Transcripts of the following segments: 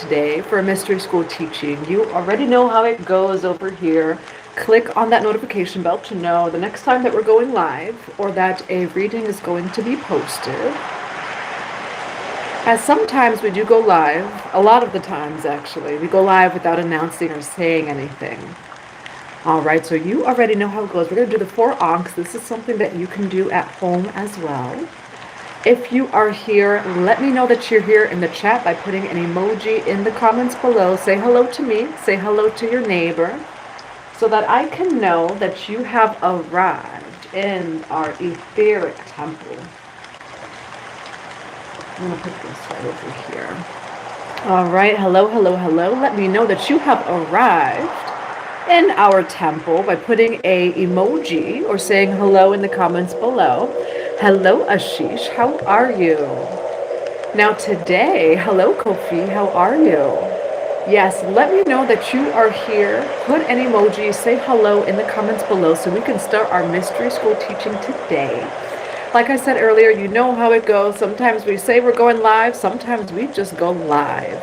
today for a mystery school teaching. You already know how it goes over here. Click on that notification bell to know the next time that we're going live or that a reading is going to be posted. As sometimes we do go live, a lot of the times actually, we go live without announcing or saying anything. All right, so you already know how it goes. We're going to do the 4 ankhs. This is something that you can do at home as well. If you are here, let me know that you're here in the chat by putting an emoji in the comments below. Say hello to me, say hello to your neighbor, so that I can know that you have arrived in our etheric temple. I'm going to put this right over here. All right, hello, hello, hello. Let me know that you have arrived in our temple by putting a emoji or saying hello in the comments below. Hello, Ashish, how are you? Now today, hello, Kofi, how are you? Yes, let me know that you are here. Put an emoji, say hello in the comments below so we can start our mystery school teaching today. Like I said earlier, you know how it goes. Sometimes we say we're going live, sometimes we just go live.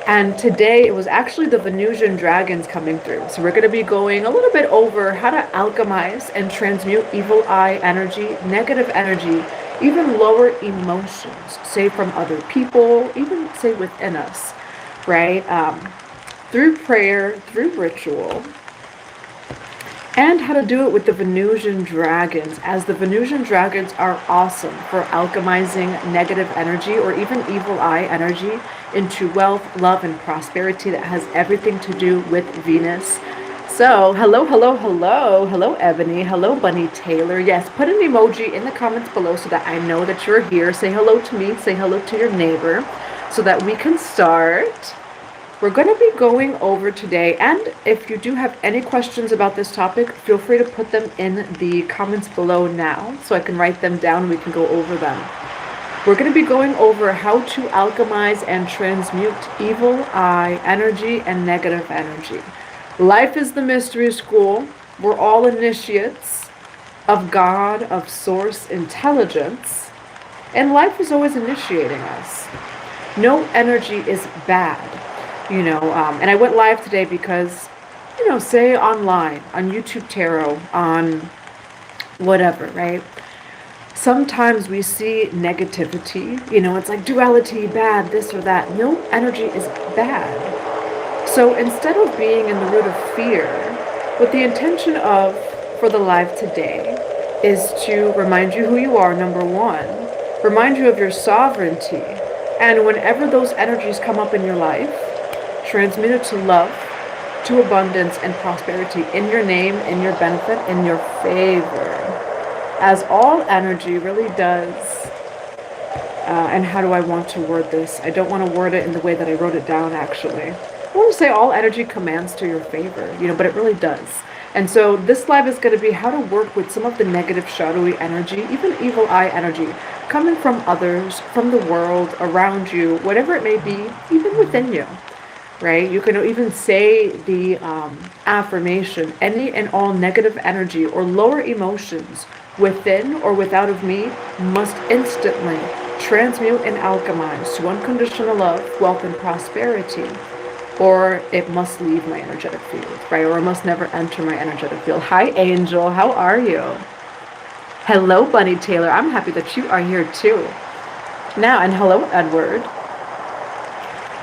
And today it was actually the Venusian dragons coming through. So we're going to be going a little bit over how to alchemize and transmute evil eye energy, negative energy, even lower emotions, say from other people, even say within us, right? Through prayer, through ritual, and how to do it with the Venusian dragons, as the Venusian dragons are awesome for alchemizing negative energy or even evil eye energy into wealth, love, and prosperity that has everything to do with Venus. So, hello, hello, hello, hello, Ebony, hello, Bunny Taylor. Yes, put an emoji in the comments below so that I know that you're here. Say hello to me, say hello to your neighbor, so that we can start. We're going to be going over today, and if you do have any questions about this topic, feel free to put them in the comments below now so I can write them down and we can go over them. We're going to be going over how to alchemize and transmute evil eye energy and negative energy. Life is the mystery school. We're all initiates of God, of source intelligence, and life is always initiating us. No energy is bad. You know, and I went live today because, you know, say online, on YouTube Tarot, on whatever, right? Sometimes we see negativity, you know, it's like duality, bad, this or that. No energy is bad. So instead of being in the root of fear, what the intention of, for the live today, is to remind you who you are, number one, remind you of your sovereignty, and whenever those energies come up in your life, transmute it to love, to abundance and prosperity in your name, in your benefit, in your favor. As all energy really does. And how do I want to word this? I don't want to word it in the way that I wrote it down, actually. I want to say all energy commands to your favor, you know, but it really does. And so this live is going to be how to work with some of the negative, shadowy energy, even evil eye energy, coming from others, from the world, around you, whatever it may be, even within you. Right? You can even say the affirmation, any and all negative energy or lower emotions within or without of me must instantly transmute and alchemize to unconditional love, wealth, and prosperity, or it must leave my energetic field, right? Or it must never enter my energetic field. Hi, Angel. How are you? Hello, Bunny Taylor. I'm happy that you are here too. Now, and hello, Edward.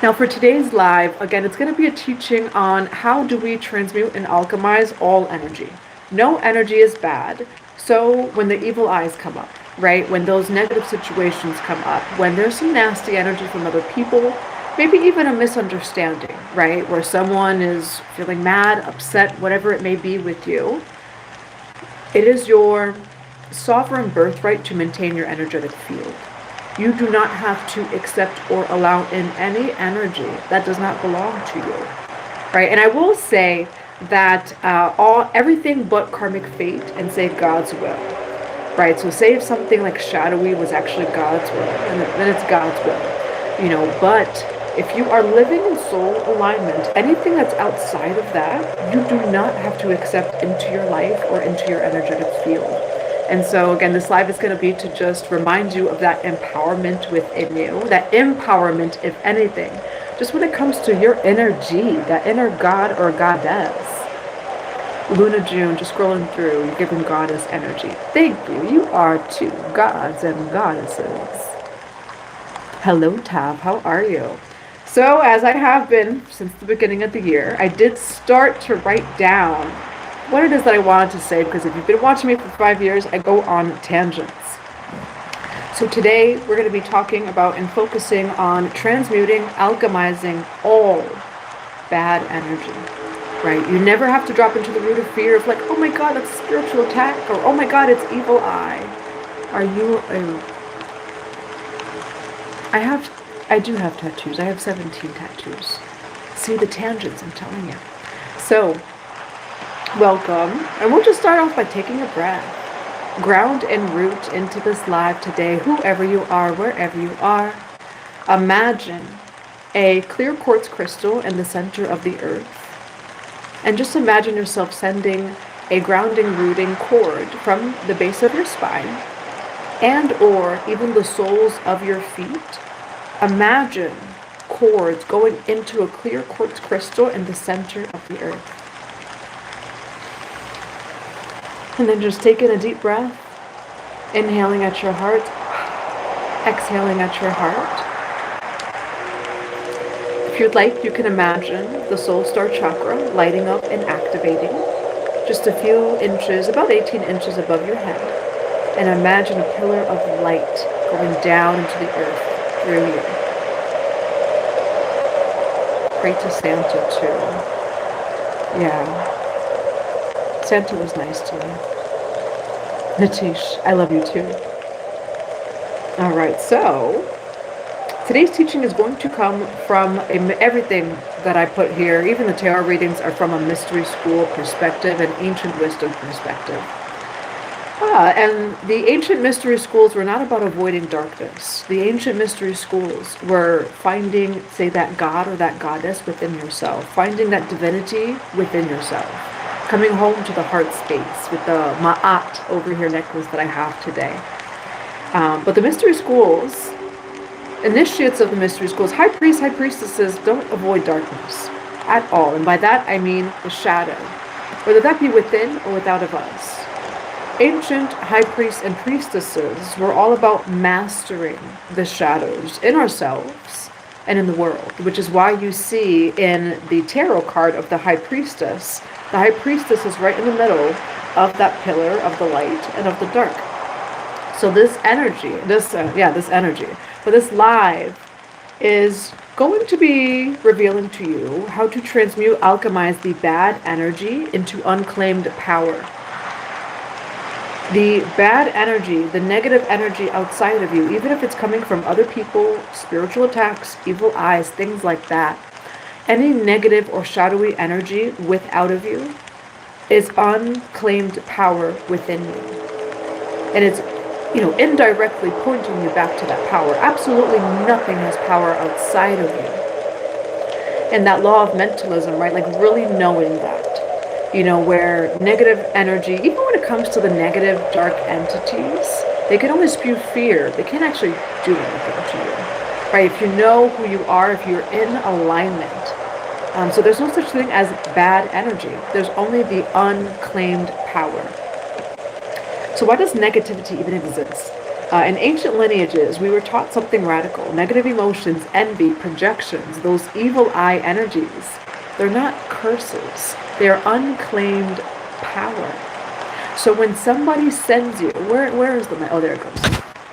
Now for today's live, again, it's going to be a teaching on how do we transmute and alchemize all energy. No energy is bad. So when the evil eyes come up, right? When those negative situations come up, when there's some nasty energy from other people, maybe even a misunderstanding, right? Where someone is feeling mad, upset, whatever it may be with you, it is your sovereign birthright to maintain your energetic field. You do not have to accept or allow in any energy that does not belong to you, right? And I will say that everything but karmic fate and say God's will, right? So say if something like shadowy was actually God's will, and then it's God's will, you know. But if you are living in soul alignment, anything that's outside of that, you do not have to accept into your life or into your energetic field. And so again, this live is going to be to just remind you of that empowerment within you, that empowerment, if anything, just when it comes to your energy, that inner god or goddess. Luna June, just scrolling through, you're giving goddess energy. Thank you. You are two gods and goddesses. Hello, Tav. How are you? So, as I have been since the beginning of the year, I did start to write down what it is that I wanted to say, because if you've been watching me for 5 years, I go on tangents. So today, we're going to be talking about and focusing on transmuting, alchemizing all bad energy. Right? You never have to drop into the root of fear of like, oh my God, that's a spiritual attack, or oh my God, it's evil eye. Are you I do have tattoos. I have 17 tattoos. See the tangents, I'm telling you. So, welcome. And we'll just start off by taking a breath. Ground and root into this live today, whoever you are, wherever you are. Imagine a clear quartz crystal in the center of the earth. And just imagine yourself sending a grounding, rooting cord from the base of your spine and or even the soles of your feet. Imagine cords going into a clear quartz crystal in the center of the earth. And then just take in a deep breath, inhaling at your heart, exhaling at your heart. If you'd like, you can imagine the soul star chakra lighting up and activating just a few inches, about 18 inches above your head. And imagine a pillar of light going down into the earth through you. Pray to Santa too. Yeah. Santa was nice to me. Natish, I love you too. All right, so today's teaching is going to come from everything that I put here. Even the tarot readings are from a mystery school perspective and ancient wisdom perspective. And the ancient mystery schools were not about avoiding darkness. The ancient mystery schools were finding, say, that god or that goddess within yourself, finding that divinity within yourself, coming home to the heart space with the Ma'at over here necklace that I have today. But the mystery schools, initiates of the mystery schools, high priests, high priestesses don't avoid darkness at all. And by that, I mean the shadow, whether that be within or without of us. Ancient high priests and priestesses were all about mastering the shadows in ourselves and in the world, which is why you see in the tarot card of the high priestess is right in the middle of that pillar of the light and of the dark. So this energy, this energy, but this live is going to be revealing to you how to transmute, alchemize the bad energy into unclaimed power. The bad energy, the negative energy outside of you, even if it's coming from other people, spiritual attacks, evil eyes, things like that, any negative or shadowy energy without of you is unclaimed power within you. And it's indirectly pointing you back to that power. Absolutely nothing has power outside of you. And that law of mentalism, right? Like really knowing that, where negative energy, even when it comes to the negative dark entities, they can only spew fear. They can't actually do anything to you, right? If you know who you are, if you're in alignment. So there's no such thing as bad energy. There's only the unclaimed power. So why does negativity even exist? In ancient lineages, we were taught something radical. Negative emotions, envy, projections, those evil eye energies, they're not curses. They're unclaimed power. So when somebody sends you, where is the, oh, there it goes.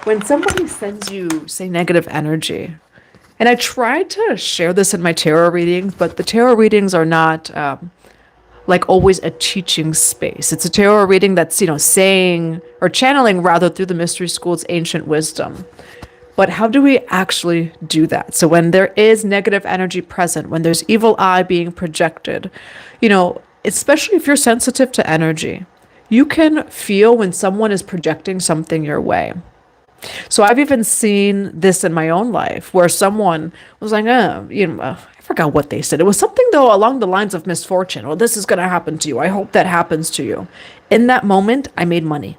When somebody sends you, say, negative energy, and I tried to share this in my tarot readings, but the tarot readings are not like always a teaching space. It's a tarot reading that's, saying or channeling rather through the mystery school's ancient wisdom. But how do we actually do that? So when there is negative energy present, when there's evil eye being projected, especially if you're sensitive to energy, you can feel when someone is projecting something your way. So I've even seen this in my own life where someone was like, I forgot what they said. It was something though along the lines of misfortune. Well, this is going to happen to you. I hope that happens to you. In that moment, I made money.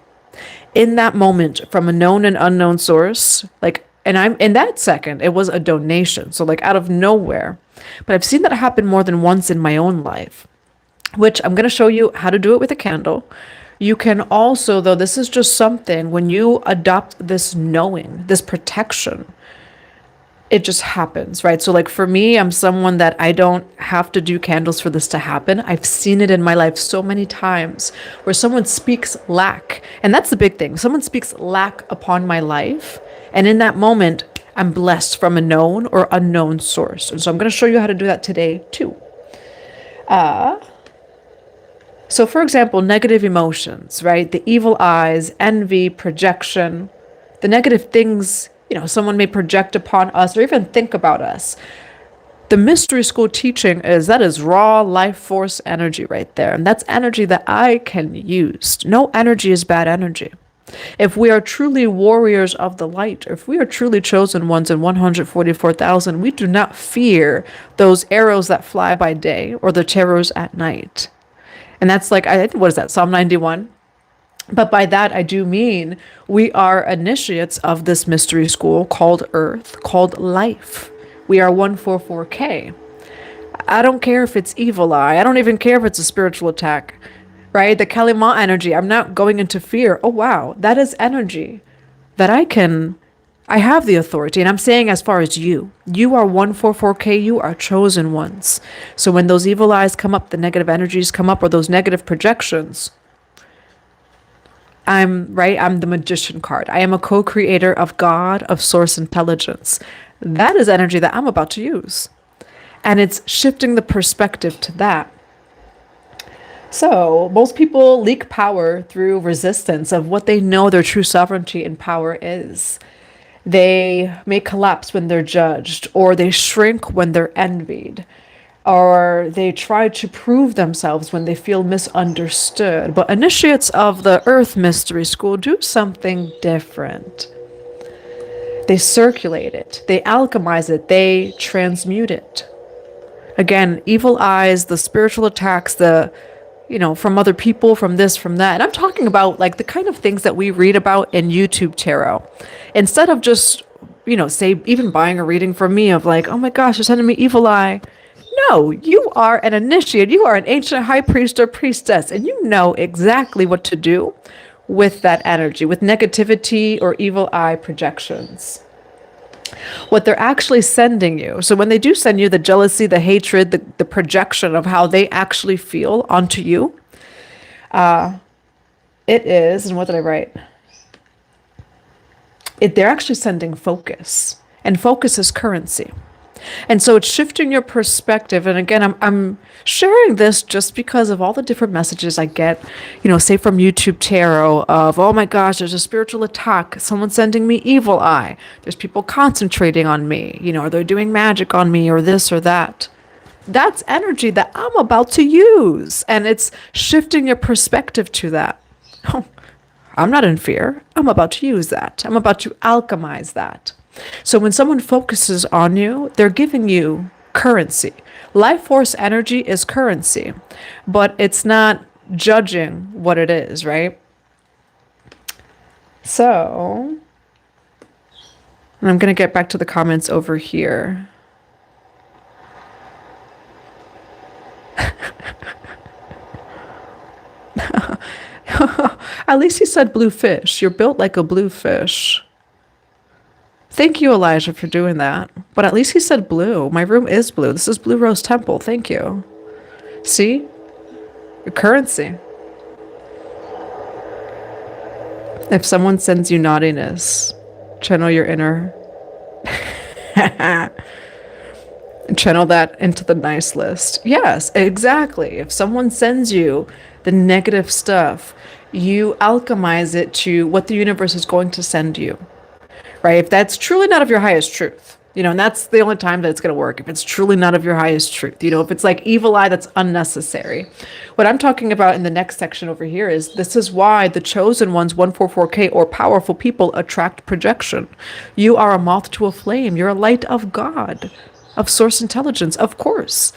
In that moment, from a known and unknown source, like And I'm in that second, it was a donation. So like out of nowhere. But I've seen that happen more than once in my own life, which I'm going to show you how to do it with a candle. You can also, though, this is just something, when you adopt this knowing, this protection, it just happens, right? So like for me, I'm someone that I don't have to do candles for this to happen. I've seen it in my life so many times where someone speaks lack. And that's the big thing. Someone speaks lack upon my life. And in that moment, I'm blessed from a known or unknown source. And so I'm going to show you how to do that today too. So for example, negative emotions, right? The evil eyes, envy, projection, the negative things, someone may project upon us or even think about us. The mystery school teaching that is raw life force energy right there. And that's energy that I can use. No energy is bad energy. If we are truly warriors of the light, if we are truly chosen ones in 144,000, we do not fear those arrows that fly by day or the terrors at night. And that's like, what is that, Psalm 91? But by that, I do mean we are initiates of this mystery school called Earth, called life. We are 144K. I don't care if it's evil eye. I don't even care if it's a spiritual attack, right? The Kalima energy, I'm not going into fear. Oh, wow, that is energy that I have the authority. And I'm saying as far as you are 144K, you are chosen ones. So when those evil eyes come up, the negative energies come up, or those negative projections, I'm the magician card. I am a co-creator of God, of source intelligence. That is energy that I'm about to use. And it's shifting the perspective to that. So most people leak power through resistance of what they know their true sovereignty and power is. They may collapse when they're judged, or they shrink when they're envied, or they try to prove themselves when they feel misunderstood. But initiates of the Earth Mystery School do something different. They circulate it, they alchemize it, they transmute it. Again, evil eyes, the spiritual attacks, from other people, from this, from that. And I'm talking about like the kind of things that we read about in YouTube tarot. Instead of just, say, even buying a reading from me of like, oh my gosh, you're sending me evil eye. No, you are an initiate. You are an ancient high priest or priestess, and you know exactly what to do with that energy, with negativity or evil eye projections. What they're actually sending you. So when they do send you the jealousy, the hatred, the projection of how they actually feel onto you, it is, and what did I write? They're actually sending focus, and focus is currency. And so it's shifting your perspective. And again, I'm sharing this just because of all the different messages I get, say from YouTube tarot of, oh my gosh, there's a spiritual attack. Someone's sending me evil eye. There's people concentrating on me, or they're doing magic on me or this or that. That's energy that I'm about to use. And it's shifting your perspective to that. Oh, I'm not in fear. I'm about to use that. I'm about to alchemize that. So when someone focuses on you, they're giving you currency. Life force energy is currency, but it's not judging what it is, right? So, and I'm going to get back to the comments over here. At least he said blue fish. You're built like a blue fish. Thank you, Elijah, for doing that. But at least he said blue. My room is blue. This is Blue Rose Temple. Thank you. See? Your currency. If someone sends you naughtiness, channel your inner. Channel that into the nice list. Yes, exactly. If someone sends you the negative stuff, you alchemize it to what the universe is going to send you. Right? If that's truly not of your highest truth, and that's the only time that it's going to work. If it's truly not of your highest truth, if it's like evil eye, that's unnecessary. What I'm talking about in the next section over here is this is why the chosen ones, 144K or powerful people, attract projection. You are a moth to a flame. You're a light of God, of source intelligence, of course.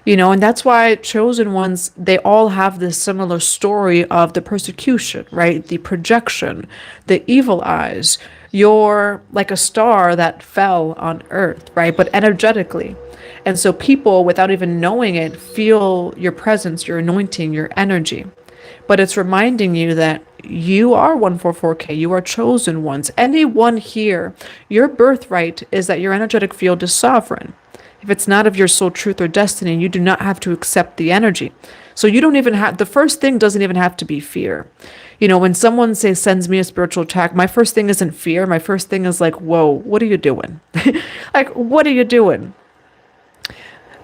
And that's why chosen ones, they all have this similar story of the persecution, right? The projection, the evil eyes. You're like a star that fell on earth, right? But energetically. And so people, without even knowing it, feel your presence, your anointing, your energy. But it's reminding you that you are 144K. You are chosen ones. Anyone here, your birthright is that your energetic field is sovereign. If it's not of your soul truth or destiny, you do not have to accept the energy. So you don't even have, the first thing doesn't even have to be fear. You know, when someone says, sends me a spiritual attack, my first thing isn't fear. My first thing is like, whoa, what are you doing? Like, what are you doing?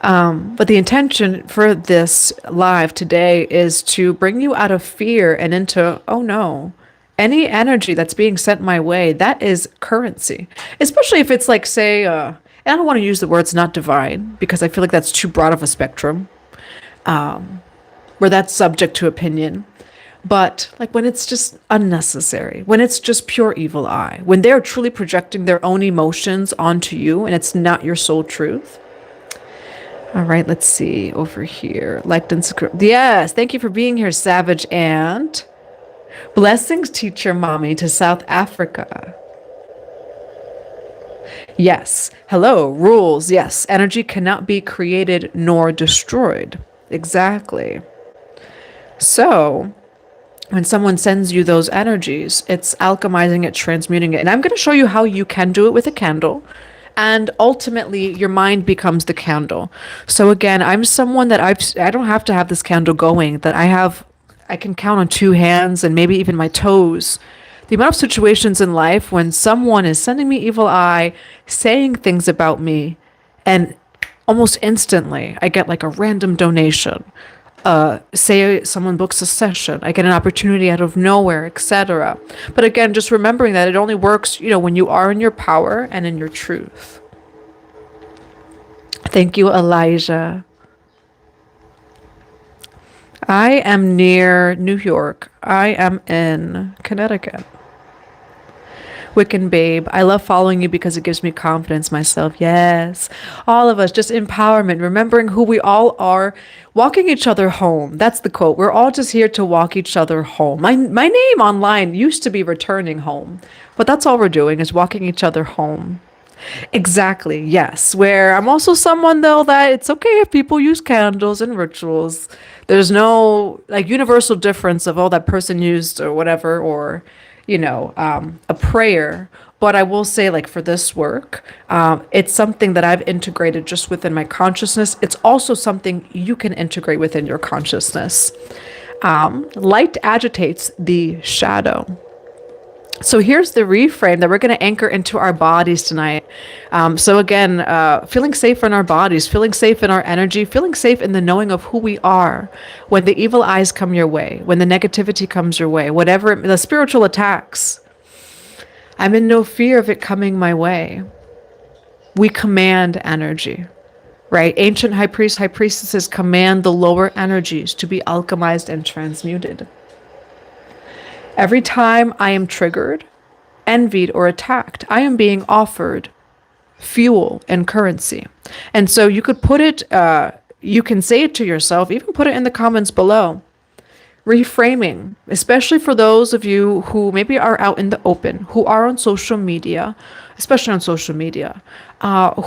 But the intention for this live today is to bring you out of fear and into, oh no, any energy that's being sent my way, that is currency. Especially if it's like, say, and I don't want to use the words not divine, because I feel like that's too broad of a spectrum, where that's subject to opinion. But like when it's just unnecessary, when it's just pure evil eye, when they're truly projecting their own emotions onto you and it's not your soul truth. All right, let's see over here. Liked and subscribed. Yes, thank you for being here, Savage Ant. Blessings, teacher mommy, to South Africa. Yes. Hello, rules. Yes, energy cannot be created nor destroyed. Exactly. So when someone sends you those energies, it's alchemizing it, transmuting it. And I'm going to show you how you can do it with a candle. And ultimately, your mind becomes the candle. So again, I'm someone that I don't have to have this candle going, that I can count on two hands and maybe even my toes. The amount of situations in life when someone is sending me evil eye, saying things about me, and almost instantly I get like a random donation. Say someone books a session, I get an opportunity out of nowhere, etc. But again, just remembering that it only works, when you are in your power and in your truth. Thank you, Elijah. I am near New York. I am in Connecticut. Wiccan Babe, I love following you because it gives me confidence myself. Yes, all of us, just empowerment, remembering who we all are, walking each other home. That's the quote. We're all just here to walk each other home. My name online used to be returning home, but that's all we're doing is walking each other home. Exactly, yes. Where I'm also someone, though, that it's okay if people use candles and rituals. There's no like universal difference of, oh, that person used or whatever, or a prayer. But I will say, like, for this work, it's something that I've integrated just within my consciousness. It's also something you can integrate within your consciousness. Light agitates the shadow. So here's the reframe that we're going to anchor into our bodies tonight. So again, feeling safe in our bodies, feeling safe in our energy, feeling safe in the knowing of who we are when the evil eyes come your way, when the negativity comes your way, whatever, the spiritual attacks. I'm in no fear of it coming my way. We command energy, right? Ancient high priests, high priestesses command the lower energies to be alchemized and transmuted. Every time I am triggered, envied, or attacked, I am being offered fuel and currency. And so you could put it, you can say it to yourself, even put it in the comments below. Reframing, especially for those of you who maybe are out in the open, who are on social media, especially on social media, out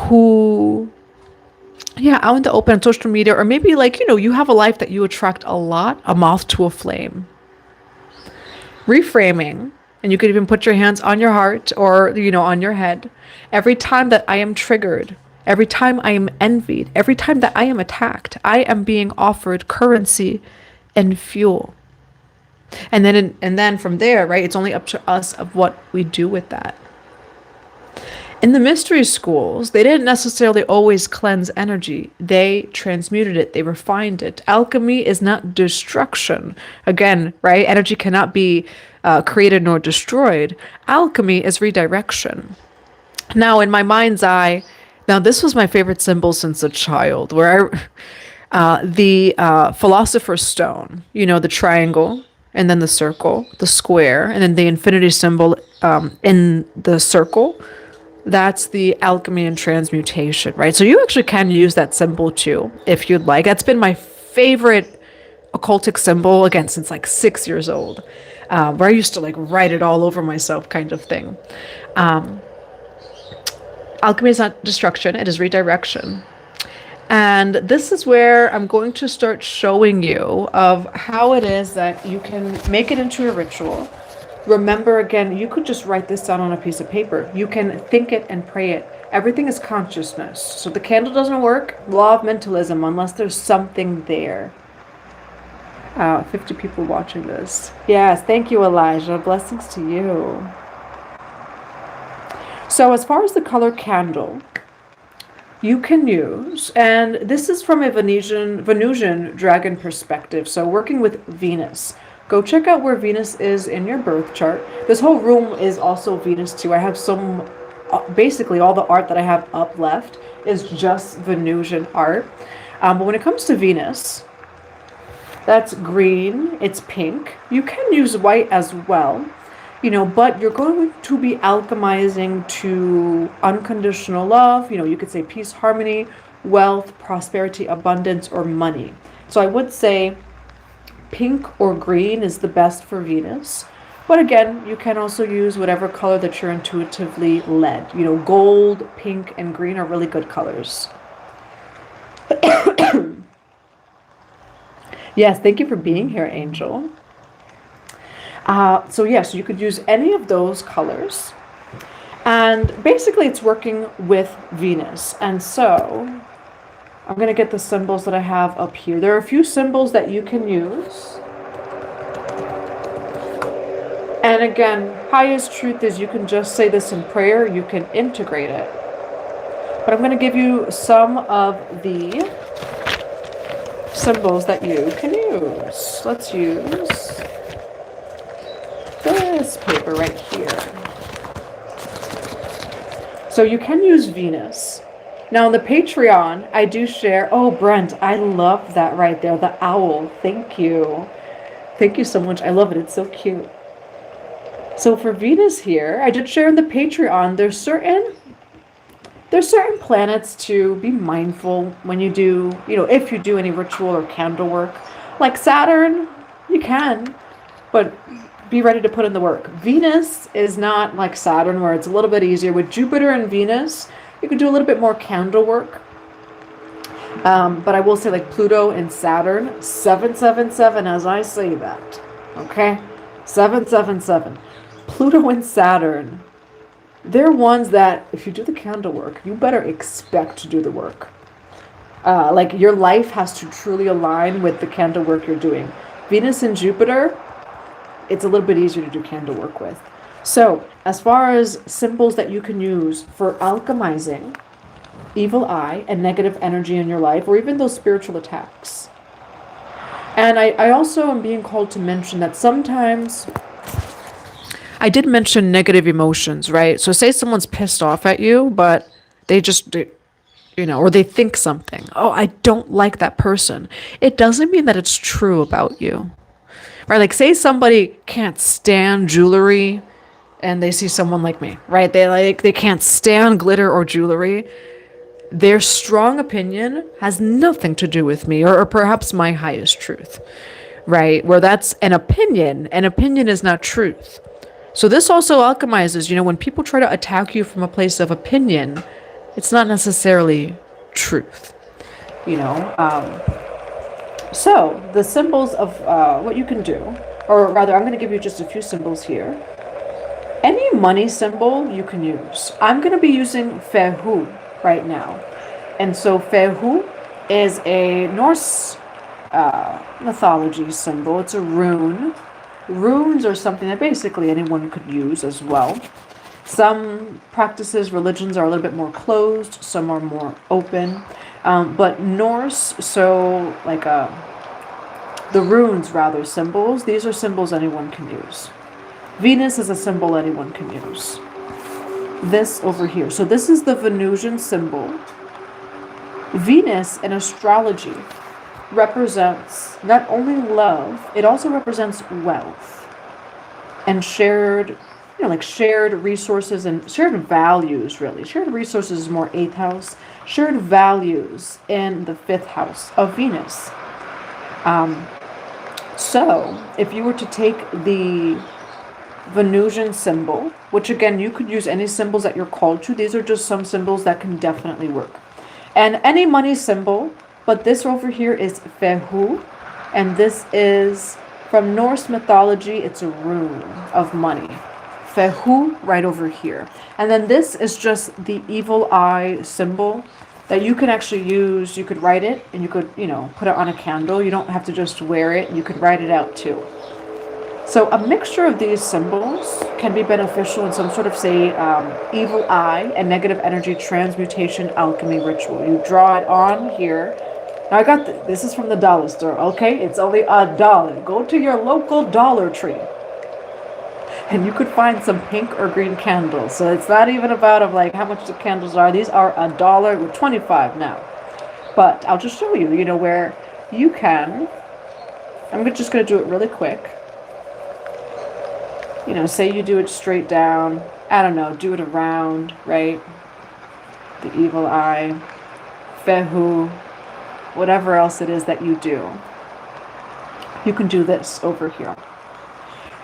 in the open on social media, or maybe you have a life that you attract a lot, a moth to a flame. Reframing, and you could even put your hands on your heart or, on your head. Every time that I am triggered, every time I am envied, every time that I am attacked, I am being offered currency and fuel. And then from there, right, it's only up to us of what we do with that. In the mystery schools, they didn't necessarily always cleanse energy. They transmuted it. They refined it. Alchemy is not destruction. Again, right? Energy cannot be created nor destroyed. Alchemy is redirection. Now, in my mind's eye, this was my favorite symbol since a child, where the philosopher's stone, the triangle, and then the circle, the square, and then the infinity symbol in the circle. That's the alchemy and transmutation, right? So you actually can use that symbol too, if you'd like. That's been my favorite occultic symbol, again, since like 6 years old. where I used to like write it all over myself kind of thing. Alchemy is not destruction, it is redirection. And this is where I'm going to start showing you of how it is that you can make it into a ritual. Remember, again, you could just write this down on a piece of paper. You can think it and pray it. Everything is consciousness. So the candle doesn't work, law of mentalism, unless there's something there. 50 people watching this. Yes, thank you, Elijah. Blessings to you. So as far as the color candle, you can use, and this is from a Venusian dragon perspective, so working with Venus. Go check out where Venus is in your birth chart. This whole room is also Venus too. I have some, basically all the art that I have up left is just Venusian art. But when it comes to Venus, that's green, it's pink. You can use white as well. You know, but you're going to be alchemizing to unconditional love. You know, you could say peace, harmony, wealth, prosperity, abundance, or money. So I would say pink or green is the best for Venus. But again, you can also use whatever color that you're intuitively led. You know, gold, pink, and green are really good colors. Yes, thank you for being here, Angel. So yes, you could use any of those colors. And basically it's working with Venus. And so I'm going to get the symbols that I have up here. There are a few symbols that you can use. And again, highest truth is you can just say this in prayer. You can integrate it. But I'm going to give you some of the symbols that you can use. Let's use this paper right here. So you can use Venus. Now on the Patreon, I do share, oh Brent, I love that right there, the owl, thank you. Thank you so much, I love it, it's so cute. So for Venus here, I did share in the Patreon, there's certain planets to be mindful when you do, you know, if you do any ritual or candle work. Like Saturn, you can, but be ready to put in the work. Venus is not like Saturn where it's a little bit easier. With Jupiter and Venus, you can do a little bit more candle work. But I will say like Pluto and Saturn, 777 as I say that. Okay? 777. Pluto and Saturn, they're ones that if you do the candle work, you better expect to do the work. Like your life has to truly align with the candle work you're doing. Venus and Jupiter, it's a little bit easier to do candle work with. So as far as symbols that you can use for alchemizing evil eye and negative energy in your life, or even those spiritual attacks. And I also am being called to mention that sometimes I did mention negative emotions, right? So say someone's pissed off at you, but they just, you know, or they think something. Oh, I don't like that person. It doesn't mean that it's true about you. Right, like say somebody can't stand jewelry and they see someone like me, right? They can't stand glitter or jewelry. Their strong opinion has nothing to do with me or perhaps my highest truth, right? Where that's an opinion is not truth. So this also alchemizes, you know, when people try to attack you from a place of opinion, it's not necessarily truth, you know? So the symbols of what you can do, or rather I'm going to give you just a few symbols here. Any money symbol you can use. I'm going to be using Fehu right now. And so Fehu is a Norse mythology symbol. It's a rune. Runes are something that basically anyone could use as well. Some practices, religions are a little bit more closed, some are more open. But Norse, so like the runes rather, symbols, these are symbols anyone can use. Venus is a symbol anyone can use. This over here. So this is the Venusian symbol. Venus in astrology represents not only love, it also represents wealth and shared, you know, like shared resources and shared values, really. Shared resources is more 8th house. Shared values in the 5th house of Venus. So if you were to take the Venusian symbol, which again, you could use any symbols that you're called to. These are just some symbols that can definitely work. And any money symbol, but this over here is Fehu, and this is from Norse mythology, it's a rune of money. Fehu right over here. And then this is just the evil eye symbol that you can actually use. You could write it and you could, put it on a candle. You don't have to just wear it. You could write it out too. So a mixture of these symbols can be beneficial in some sort of, say, evil eye and negative energy transmutation alchemy ritual. You draw it on here. Now I got this is from the dollar store, okay? It's only $1. Go to your local Dollar Tree. And you could find some pink or green candles. So it's not even about how much the candles are. These are $1 with 25 now. But I'll just show you, where you can. I'm just going to do it really quick. Say you do it straight down. I don't know, do it around, right? The evil eye, Fehu, whatever else it is that you do. You can do this over here.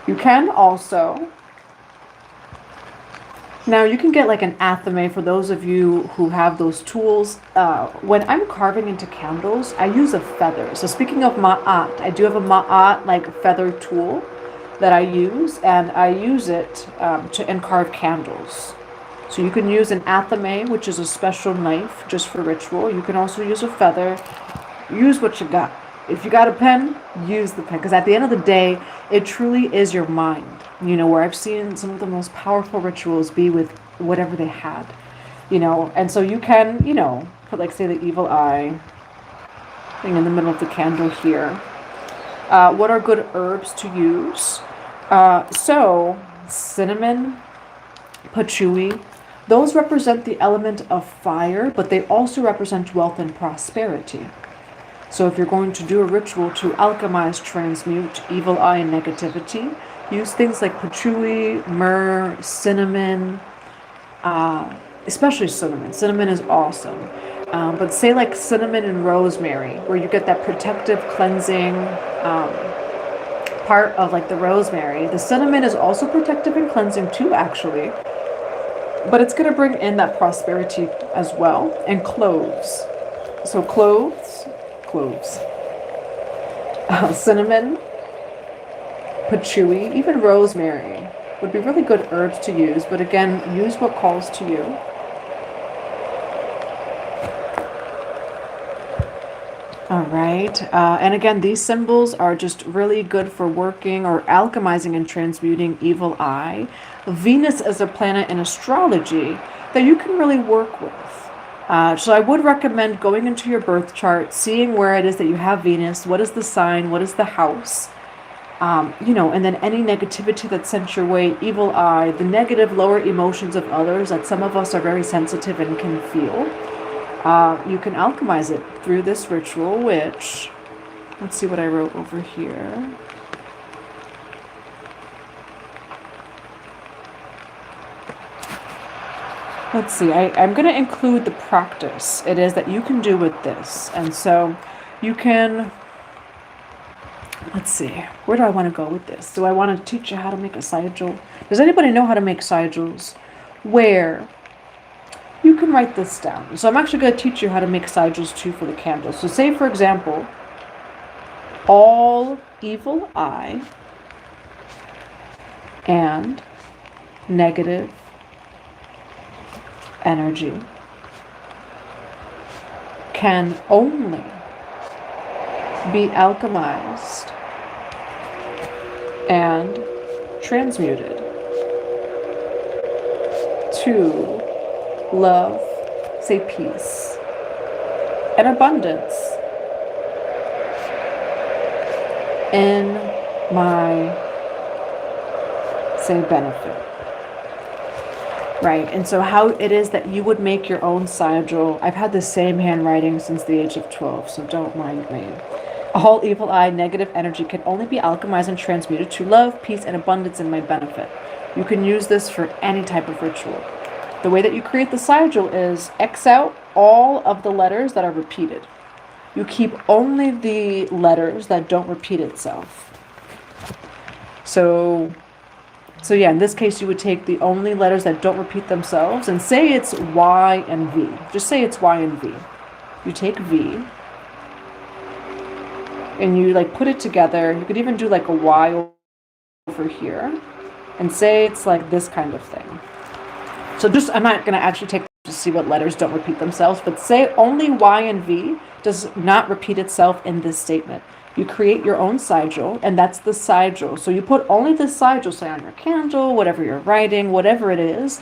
You can also, now you can get an athame for those of you who have those tools. When I'm carving into candles, I use a feather. So speaking of ma'at, I do have a ma'at feather tool that I use, and I use it to carve candles. So you can use an athame, which is a special knife just for ritual. You can also use a feather. Use what you got. If you got a pen, use the pen, because at the end of the day, it truly is your mind. Where I've seen some of the most powerful rituals be with whatever they had, and so you can, put say the evil eye thing in the middle of the candle here. What are good herbs to use? So cinnamon, patchouli, those represent the element of fire, but they also represent wealth and prosperity. So if you're going to do a ritual to alchemize, transmute evil eye and negativity, use things like patchouli, myrrh, cinnamon, especially cinnamon. Cinnamon is awesome. But say cinnamon and rosemary, where you get that protective cleansing part of the rosemary. The cinnamon is also protective and cleansing too, actually. But it's going to bring in that prosperity as well. And cloves. So cloves, cinnamon, patchouli, even rosemary would be really good herbs to use. But again, use what calls to you. All right. And again, these symbols are just really good for working or alchemizing and transmuting evil eye. Venus is a planet in astrology that you can really work with. So I would recommend going into your birth chart, seeing where it is that you have Venus, what is the sign, what is the house, and then any negativity that's sent your way, evil eye, the negative lower emotions of others that some of us are very sensitive and can feel. You can alchemize it through this ritual, which, let's see what I wrote over here. Let's see, I'm going to include the practice it is that you can do with this. And so you can, let's see, where do I want to go with this? Do I want to teach you how to make a sigil? Does anybody know how to make sigils? Where you can write this down. So I'm actually going to teach you how to make sigils too for the candles. So say, for example, all evil eye and negative energy can only be alchemized and transmuted to love, say peace, and abundance in my, say, benefit. Right, and so how it is that you would make your own sigil. I've had the same handwriting since the age of 12, so don't mind me. All evil eye, negative energy can only be alchemized and transmuted to love, peace, and abundance in my benefit. You can use this for any type of ritual. The way that you create the sigil is X out all of the letters that are repeated. you keep only the letters that don't repeat itself. So yeah, in this case, you would take the only letters that don't repeat themselves and say it's Y and V. Just say it's Y and V. You take V and you like put it together. You could even do like a Y over here and say it's like this kind of thing. So just, I'm not going to actually take to see what letters don't repeat themselves, but say only Y and V does not repeat itself in this statement. You create your own sigil, and that's the sigil. So you put only the sigil, say on your candle, whatever you're writing, whatever it is,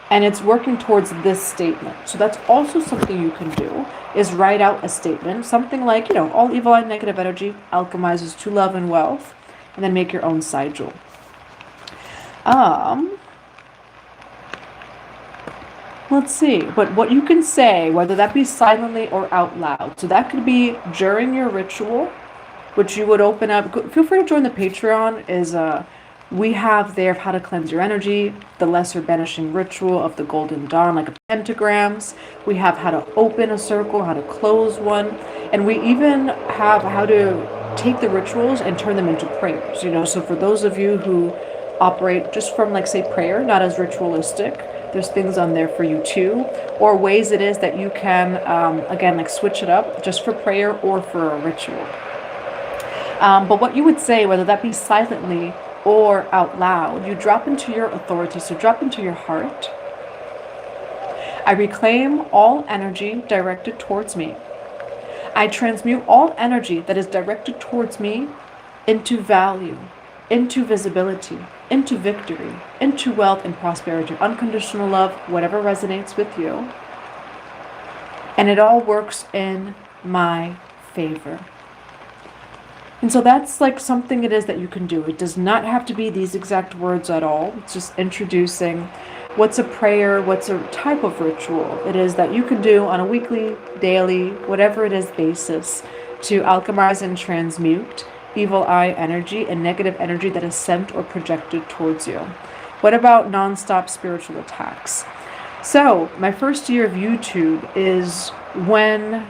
and it's working towards this statement. So that's also something you can do, is write out a statement, something like, you know, all evil and negative energy alchemizes to love and wealth, and then make your own sigil. Let's see, but what you can say, whether that be silently or out loud. So that could be during your ritual, which you would open up. Feel free to join the Patreon. We have there how to cleanse your energy, the lesser banishing ritual of the golden dawn, like pentagrams. We have how to open a circle, how to close one, and we even have how to take the rituals and turn them into prayers. You know, so for those of you who operate just from, like, say, prayer, not as ritualistic, there's things on there for you too, or ways it is that you can, again, like switch it up just for prayer or for a ritual. But what you would say, whether that be silently or out loud, you drop into your authority, so drop into your heart. I reclaim all energy directed towards me. I transmute all energy that is directed towards me into value, into visibility, into victory, into wealth and prosperity, unconditional love, whatever resonates with you. And it all works in my favor. And so that's like something it is that you can do. It does not have to be these exact words at all. It's just introducing what's a prayer, what's a type of ritual it is that you can do on a weekly, daily, whatever it is basis to alchemize and transmute evil eye energy and negative energy that is sent or projected towards you. What about non-stop spiritual attacks? So my first year of YouTube is when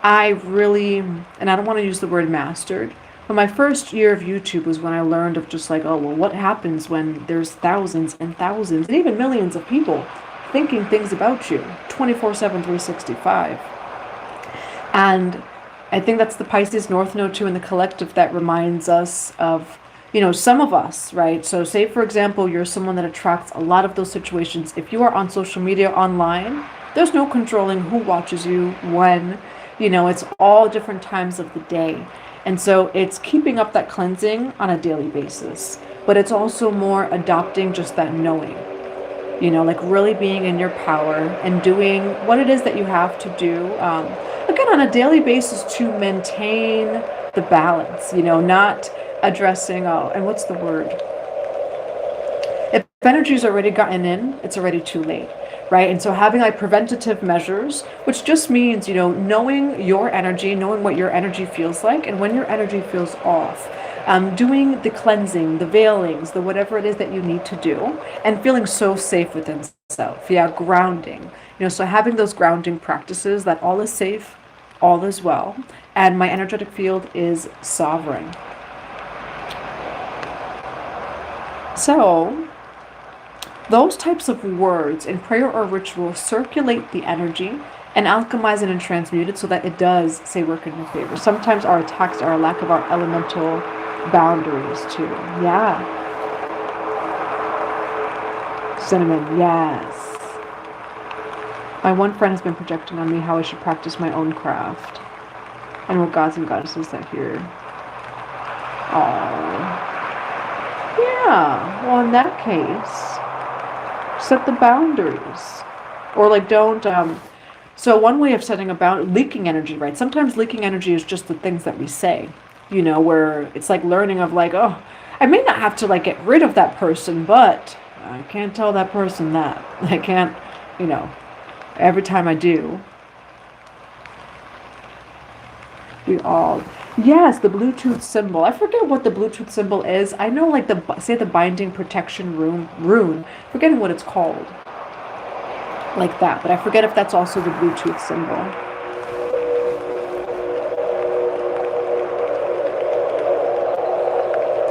I really, and I don't want to use the word mastered, but my first year of YouTube was when I learned of just like, oh, well, what happens when there's thousands and thousands and even millions of people thinking things about you 24/7, 365. And I think that's the Pisces North Node too in the collective that reminds us of, you know, some of us, right? So say, for example, you're someone that attracts a lot of those situations. If you are on social media online, there's no controlling who watches you, when, you know, it's all different times of the day. And so it's keeping up that cleansing on a daily basis, but it's also more adopting just that knowing, you know, like really being in your power and doing what it is that you have to do, again, on a daily basis to maintain the balance, you know, not addressing, oh, and what's the word? If energy's already gotten in, it's already too late, right? And so having like preventative measures, which just means, you know, knowing your energy, knowing what your energy feels like, and when your energy feels off, doing the cleansing, the veilings, the whatever it is that you need to do, and feeling so safe within self. Yeah, grounding. You know, so having those grounding practices that all is safe, all is well, and my energetic field is sovereign. So those types of words in prayer or ritual circulate the energy and alchemize it and transmute it so that it does, say, work in your favor. Sometimes our attacks are a lack of our elemental boundaries too. Yeah. Cinnamon, yes. My one friend has been projecting on me how I should practice my own craft and what gods and goddesses that hear. Oh. Yeah. Well, in that case, set the boundaries. Or like don't, so one way of setting a boundary, leaking energy, right? Sometimes leaking energy is just the things that we say, you know, where it's like learning of like, oh, I may not have to like get rid of that person, but I can't tell that person that. I can't, you know, every time I do. We all, yes, the Bluetooth symbol. I forget what the Bluetooth symbol is. I know like the, say the binding protection rune, forgetting what it's called. Like that, but I forget if that's also the Bluetooth symbol.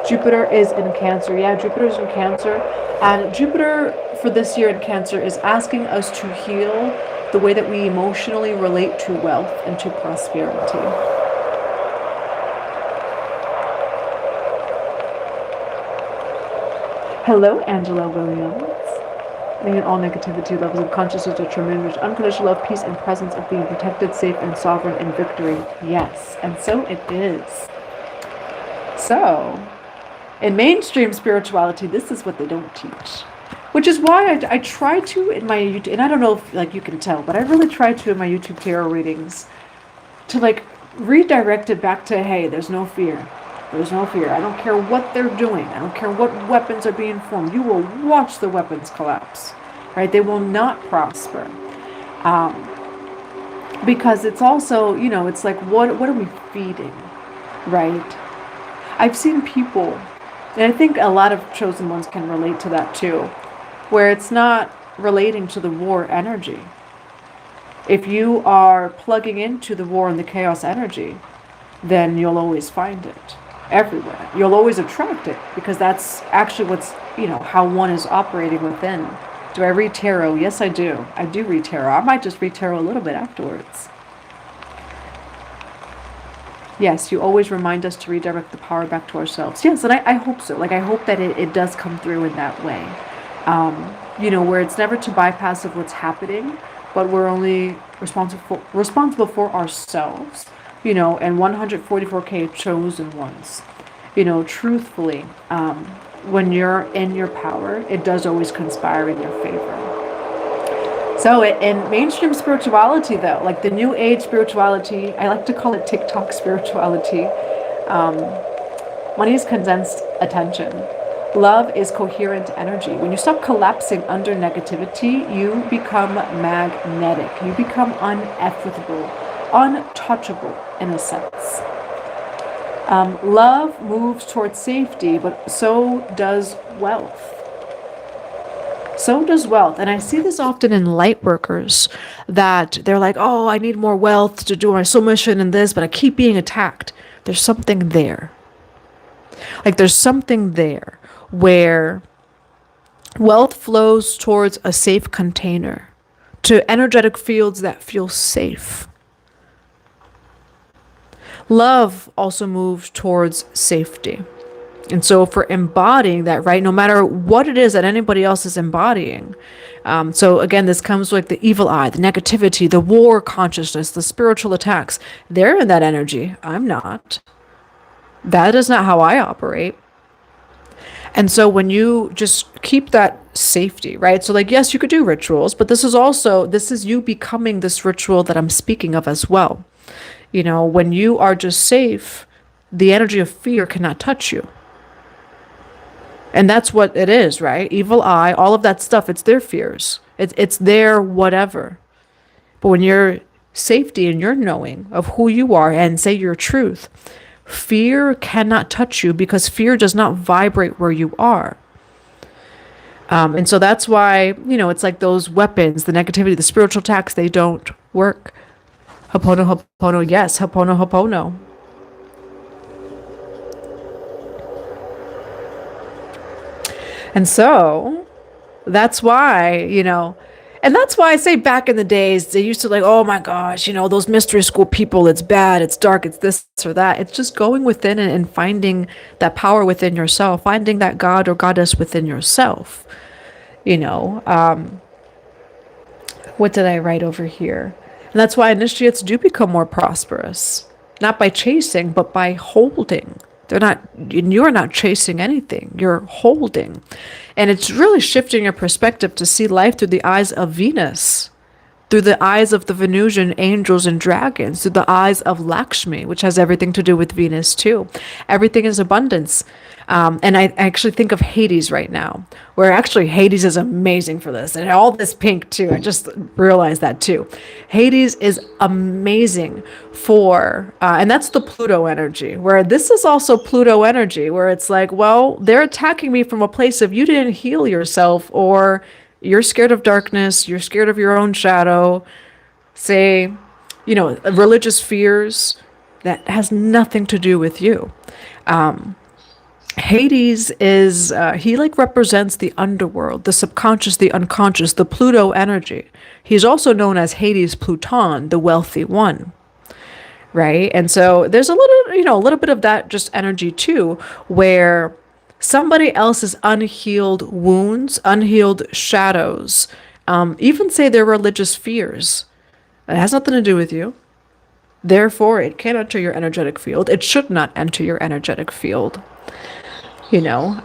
Jupiter is in Cancer. Yeah, Jupiter is in Cancer. And Jupiter for this year in Cancer is asking us to heal the way that we emotionally relate to wealth and to prosperity. Hello, Angela Williams. Meaning all negativity levels of consciousness are tremendous. Unconditional love, peace, and presence of being protected, safe, and sovereign in victory. Yes, and so it is. So, in mainstream spirituality, this is what they don't teach. Which is why I try to in my YouTube, and I don't know if like you can tell, but I really try to in my YouTube tarot readings to like redirect it back to, hey, there's no fear. There's no fear. I don't care what they're doing. I don't care what weapons are being formed. You will watch the weapons collapse, right? They will not prosper. Because it's also, you know, it's like, what are we feeding, right? I've seen people, and I think a lot of chosen ones can relate to that too, where it's not relating to the war energy. If you are plugging into the war and the chaos energy, then you'll always find it everywhere. You'll always attract it because that's actually what's, you know, how one is operating within. Do I read tarot? Yes, I do. I do read tarot. I might just read tarot a little bit afterwards. Yes, you always remind us to redirect the power back to ourselves. Yes, and I hope so. Like, I hope that it does come through in that way. You know, where it's never to bypass of what's happening, but we're only responsible for ourselves. You know, and 144K chosen ones. You know, truthfully, when you're in your power, it does always conspire in your favor. So in mainstream spirituality, though, like the new age spirituality, I like to call it TikTok spirituality. Money is condensed attention. Love is coherent energy. When you stop collapsing under negativity, you become magnetic. You become unineffable, untouchable in a sense. Love moves towards safety, but so does wealth. So does wealth. And I see this often in light workers that they're like, oh, I need more wealth to do my soul mission and this, but I keep being attacked. There's something there. Like there's something there where wealth flows towards a safe container, to energetic fields that feel safe. Love also moves towards safety. And so if we're embodying that, right, no matter what it is that anybody else is embodying. So again, this comes with the evil eye, the negativity, the war consciousness, the spiritual attacks. They're in that energy. I'm not. That is not how I operate. And so when you just keep that safety, right? So like, yes, you could do rituals, but this is you becoming this ritual that I'm speaking of as well. You know, when you are just safe, the energy of fear cannot touch you. And that's what it is, right? Evil eye, all of that stuff, it's their fears. It's their whatever. But when you're safety and you're knowing of who you are and say your truth, fear cannot touch you because fear does not vibrate where you are. And so that's why, you know, it's like those weapons, the negativity, the spiritual attacks, they don't work. Hopono, hopono, yes, hopono, hopono. And so that's why, you know, and that's why I say back in the days, they used to like, oh my gosh, you know, those mystery school people, it's bad, it's dark, it's this or that. It's just going within and finding that power within yourself, finding that God or goddess within yourself. You know, what did I write over here? And that's why initiates do become more prosperous, not by chasing, but by holding. You're not chasing anything, you're holding. And it's really shifting your perspective to see life through the eyes of Venus, through the eyes of the Venusian angels and dragons, through the eyes of Lakshmi, which has everything to do with Venus too. Everything is abundance. And I actually think of Hades right now, where actually Hades is amazing for this. And all this pink too, I just realized that too. Hades is amazing for, and that's the Pluto energy, where this is also Pluto energy, where it's like, well, they're attacking me from a place of you didn't heal yourself, or you're scared of darkness, you're scared of your own shadow, say, you know, religious fears that has nothing to do with you. Hades is, he like represents the underworld, the subconscious, the unconscious, the Pluto energy. He's also known as Hades Pluton, the wealthy one, right? And so there's a little, a little bit of that just energy too, where somebody else's unhealed wounds, unhealed shadows, even say their religious fears, it has nothing to do with you. Therefore, it can't enter your energetic field. It should not enter your energetic field. You know,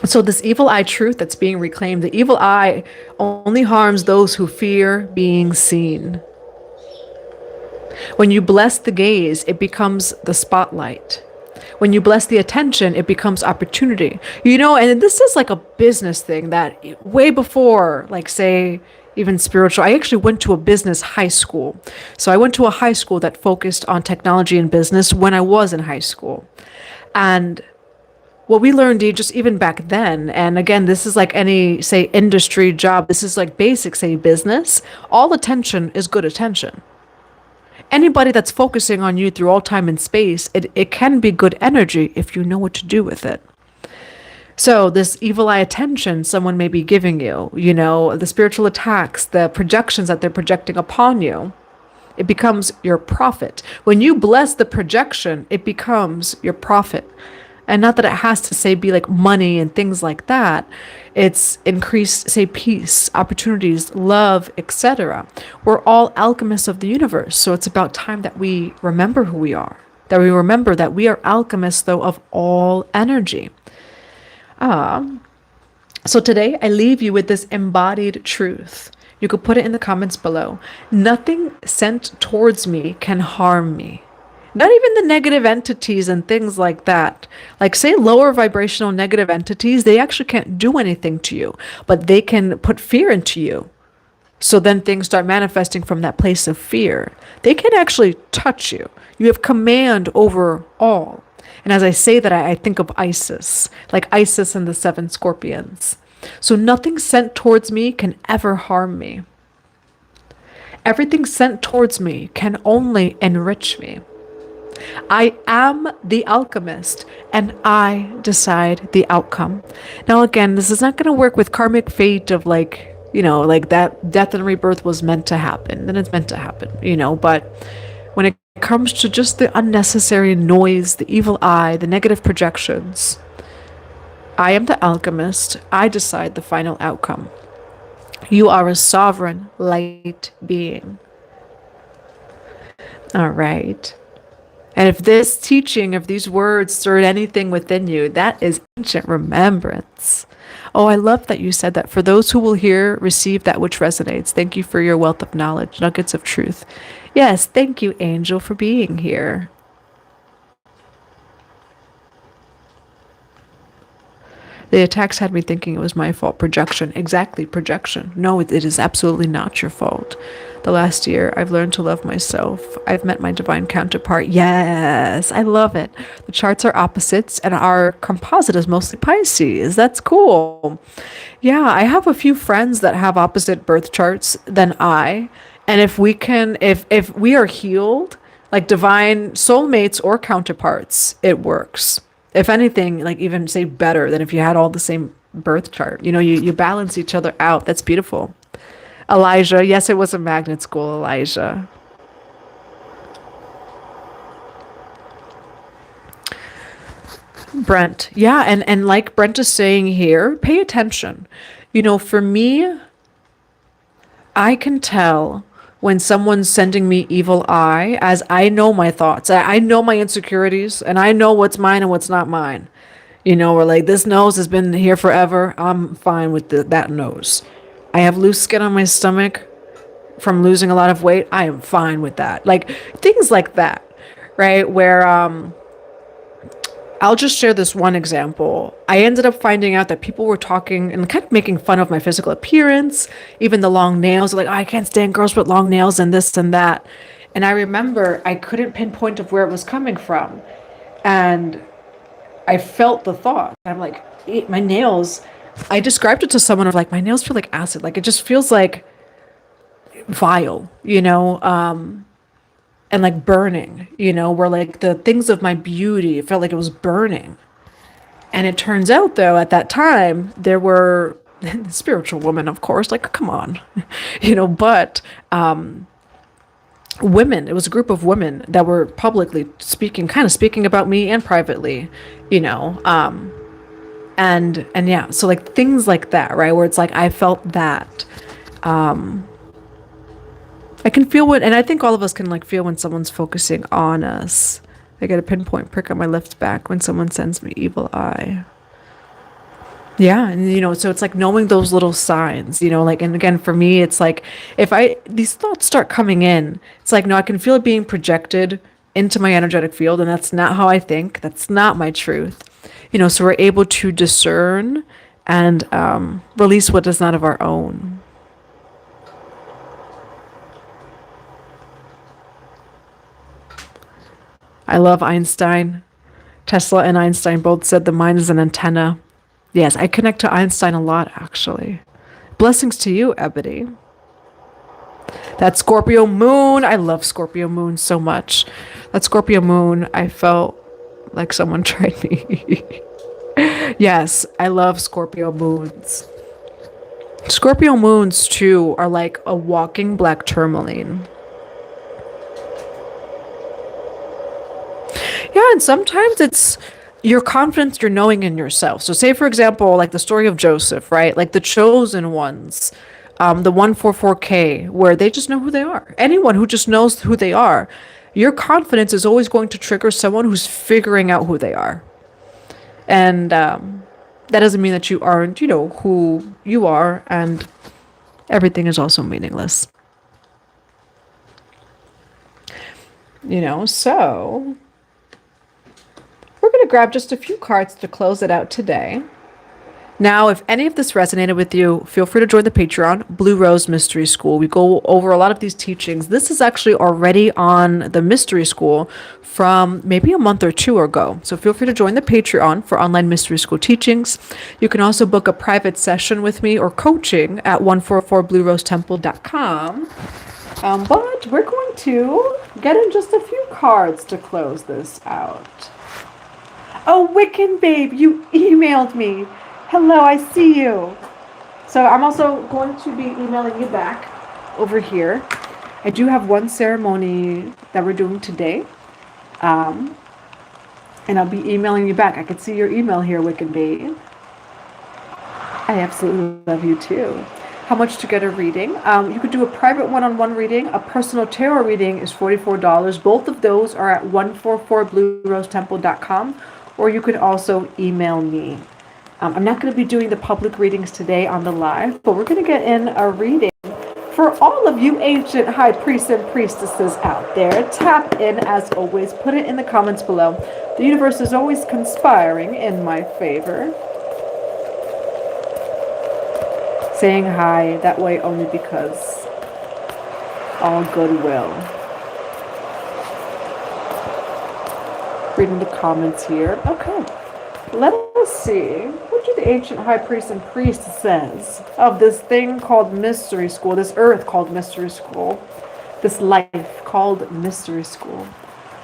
so this evil eye truth that's being reclaimed, the evil eye only harms those who fear being seen. When you bless the gaze, it becomes the spotlight. When you bless the attention, it becomes opportunity. And this is like a business thing that way before, like, say, even spiritual. I actually went to a business high school. So I went to a high school that focused on technology and business when I was in high school. And what we learned just even back then, and again, this is like any, say, industry job, this is like basic, say, business, all attention is good attention. Anybody that's focusing on you through all time and space, it can be good energy if you know what to do with it. So this evil eye attention someone may be giving you, the spiritual attacks, the projections that they're projecting upon you, it becomes your profit. When you bless the projection, it becomes your profit. And not that it has to, say, be like money and things like that. It's increased, say, peace, opportunities, love, etc. We're all alchemists of the universe. So it's about time that we remember who we are. That we remember that we are alchemists, though, of all energy. So today, I leave you with this embodied truth. You could put it in the comments below. Nothing sent towards me can harm me. Not even the negative entities and things like that. Like, say, lower vibrational negative entities, they actually can't do anything to you, but they can put fear into you. So then things start manifesting from that place of fear. They can actually touch you. You have command over all. And as I say that, I think of Isis, like Isis and the 7 scorpions. So nothing sent towards me can ever harm me. Everything sent towards me can only enrich me. I am the alchemist, and I decide the outcome. Now, again, this is not going to work with karmic fate of like that death and rebirth was meant to happen. Then it's meant to happen, but when it comes to just the unnecessary noise, the evil eye, the negative projections, I am the alchemist. I decide the final outcome. You are a sovereign light being. All right. And if this teaching, if these words stirred anything within you, that is ancient remembrance. Oh, I love that you said that. For those who will hear, receive that which resonates. Thank you for your wealth of knowledge, nuggets of truth. Yes, thank you, Angel, for being here. The attacks had me thinking it was my fault. Projection. Exactly, projection. No, it is absolutely not your fault. The last year, I've learned to love myself. I've met my divine counterpart. Yes, I love it. The charts are opposites, and our composite is mostly Pisces. That's cool. Yeah, I have a few friends that have opposite birth charts than I. And if we can, if we are healed, like divine soulmates or counterparts, it works. If anything, like even say better than if you had all the same birth chart. You balance each other out. That's beautiful. Elijah, yes, it was a magnet school, Elijah. Brent, yeah, and like Brent is saying here, pay attention. For me, I can tell when someone's sending me evil eye, as I know my thoughts. I know my insecurities, and I know what's mine and what's not mine. We're like, this nose has been here forever. I'm fine with that nose. I have loose skin on my stomach from losing a lot of weight. I am fine with that. Like, things like that, right? Where, I'll just share this one example. I ended up finding out that people were talking and kind of making fun of my physical appearance, even the long nails. Like, oh, I can't stand girls with long nails and this and that. And I remember I couldn't pinpoint of where it was coming from. And I felt the thought. I'm like, my nails, I described it to someone of like, my nails feel like acid. Like, it just feels like vile, And and like burning, where like the things of my beauty, it felt like it was burning. And it turns out, though, at that time, there were spiritual women, of course, like, come on, but women, it was a group of women that were publicly speaking, kind of speaking about me and privately, and yeah, so like things like that, right? Where it's like, I felt that, I can feel what, and I think all of us can like feel when someone's focusing on us. I get a pinpoint prick on my left back when someone sends me evil eye. Yeah, and so it's like knowing those little signs, like, and again, for me, it's like if these thoughts start coming in, it's like, no, I can feel it being projected into my energetic field, and that's not how I think. That's not my truth. So we're able to discern and release what is not of our own. I love Einstein. Tesla and Einstein both said the mind is an antenna. Yes, I connect to Einstein a lot, actually. Blessings to you, Ebony. That Scorpio moon. I love Scorpio moon so much. That Scorpio moon, I felt like someone tried me. Yes, I love Scorpio moons. Scorpio moons, too, are like a walking black tourmaline. Yeah, and sometimes it's your confidence, your knowing in yourself. So say, for example, like the story of Joseph, right? Like the chosen ones, the 144K, where they just know who they are. Anyone who just knows who they are, your confidence is always going to trigger someone who's figuring out who they are. And that doesn't mean that you aren't, who you are, and everything is also meaningless. So we're going to grab just a few cards to close it out today. Now, if any of this resonated with you, feel free to join the Patreon, Blue Rose Mystery School. We go over a lot of these teachings. This is actually already on the Mystery School from maybe a month or two ago. So feel free to join the Patreon for online Mystery School teachings. You can also book a private session with me or coaching at 144bluerosetemple.com. But we're going to get in just a few cards to close this out. Oh, Wiccan Babe, you emailed me. Hello, I see you. So I'm also going to be emailing you back over here. I do have one ceremony that we're doing today. And I'll be emailing you back. I can see your email here, Wiccan Babe. I absolutely love you too. How much to get a reading? You could do a private one-on-one reading. A personal tarot reading is $44. Both of those are at 144bluerosetemple.com. Or you could also email me. I'm not going to be doing the public readings today on the live, but we're going to get in a reading for all of you ancient high priests and priestesses out there. Tap in as always. Put it in the comments below. The universe is always conspiring in my favor. Saying hi that way only because all goodwill. Reading the comments here. Okay, let us see. What do the ancient high priest and priestesses of this thing called Mystery School, this earth called Mystery School, this life called Mystery School?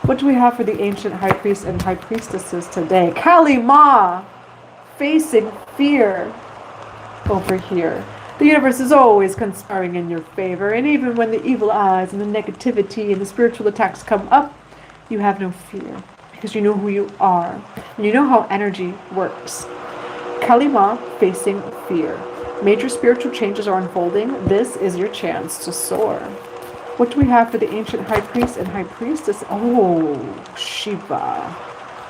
What do we have for the ancient high priests and high priestesses today? Kali Ma, facing fear over here. The universe is always conspiring in your favor, and even when the evil eyes and the negativity and the spiritual attacks come up, you have no fear. Because you know who you are. And you know how energy works. Kalima facing fear. Major spiritual changes are unfolding. This is your chance to soar. What do we have for the ancient high priest and high priestess? Oh, Shiva.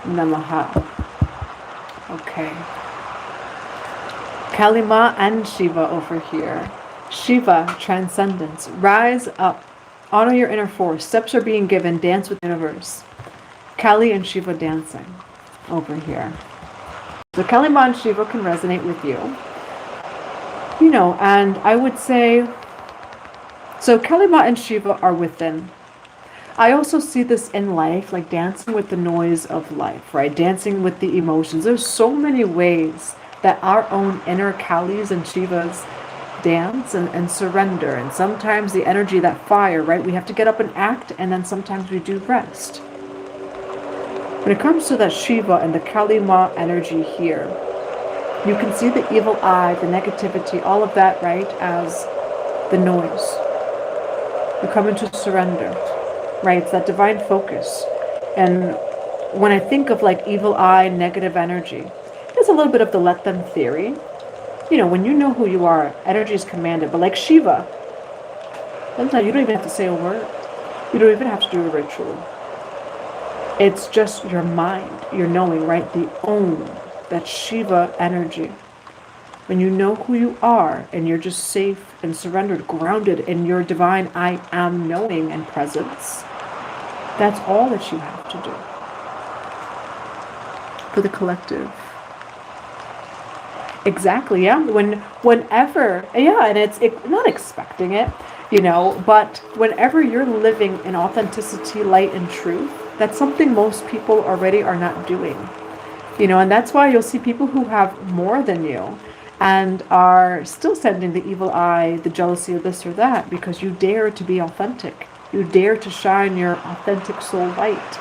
Namaha. Okay. Kalima and Shiva over here. Shiva, transcendence. Rise up. Honor your inner force. Steps are being given. Dance with the universe. Kali and Shiva dancing over here. So Kalima and Shiva can resonate with you. And I would say, so Kalima and Shiva are within. I also see this in life, like dancing with the noise of life, right? Dancing with the emotions. There's so many ways that our own inner Kalis and Shivas dance and surrender. And sometimes the energy, that fire, right? We have to get up and act, and then sometimes we do rest. When it comes to that Shiva and the Kali Ma energy here, you can see the evil eye, the negativity, all of that, right, as the noise. You come into surrender, right? It's that divine focus. And when I think of like evil eye, negative energy, there's a little bit of the let them theory. You know, when you know who you are, energy is commanded. But like Shiva, sometimes you don't even have to say a word. You don't even have to do a ritual. It's just your mind, your knowing, right? The Om, that Shiva energy. When you know who you are and you're just safe and surrendered, grounded in your divine I am knowing and presence, that's all that you have to do for the collective. Exactly, yeah. Whenever, yeah, and it's not expecting it, you know, but whenever you're living in authenticity, light, and truth, that's something most people already are not doing, you know, and that's why you'll see people who have more than you and are still sending the evil eye, the jealousy of this or that, because you dare to be authentic. You dare to shine your authentic soul light.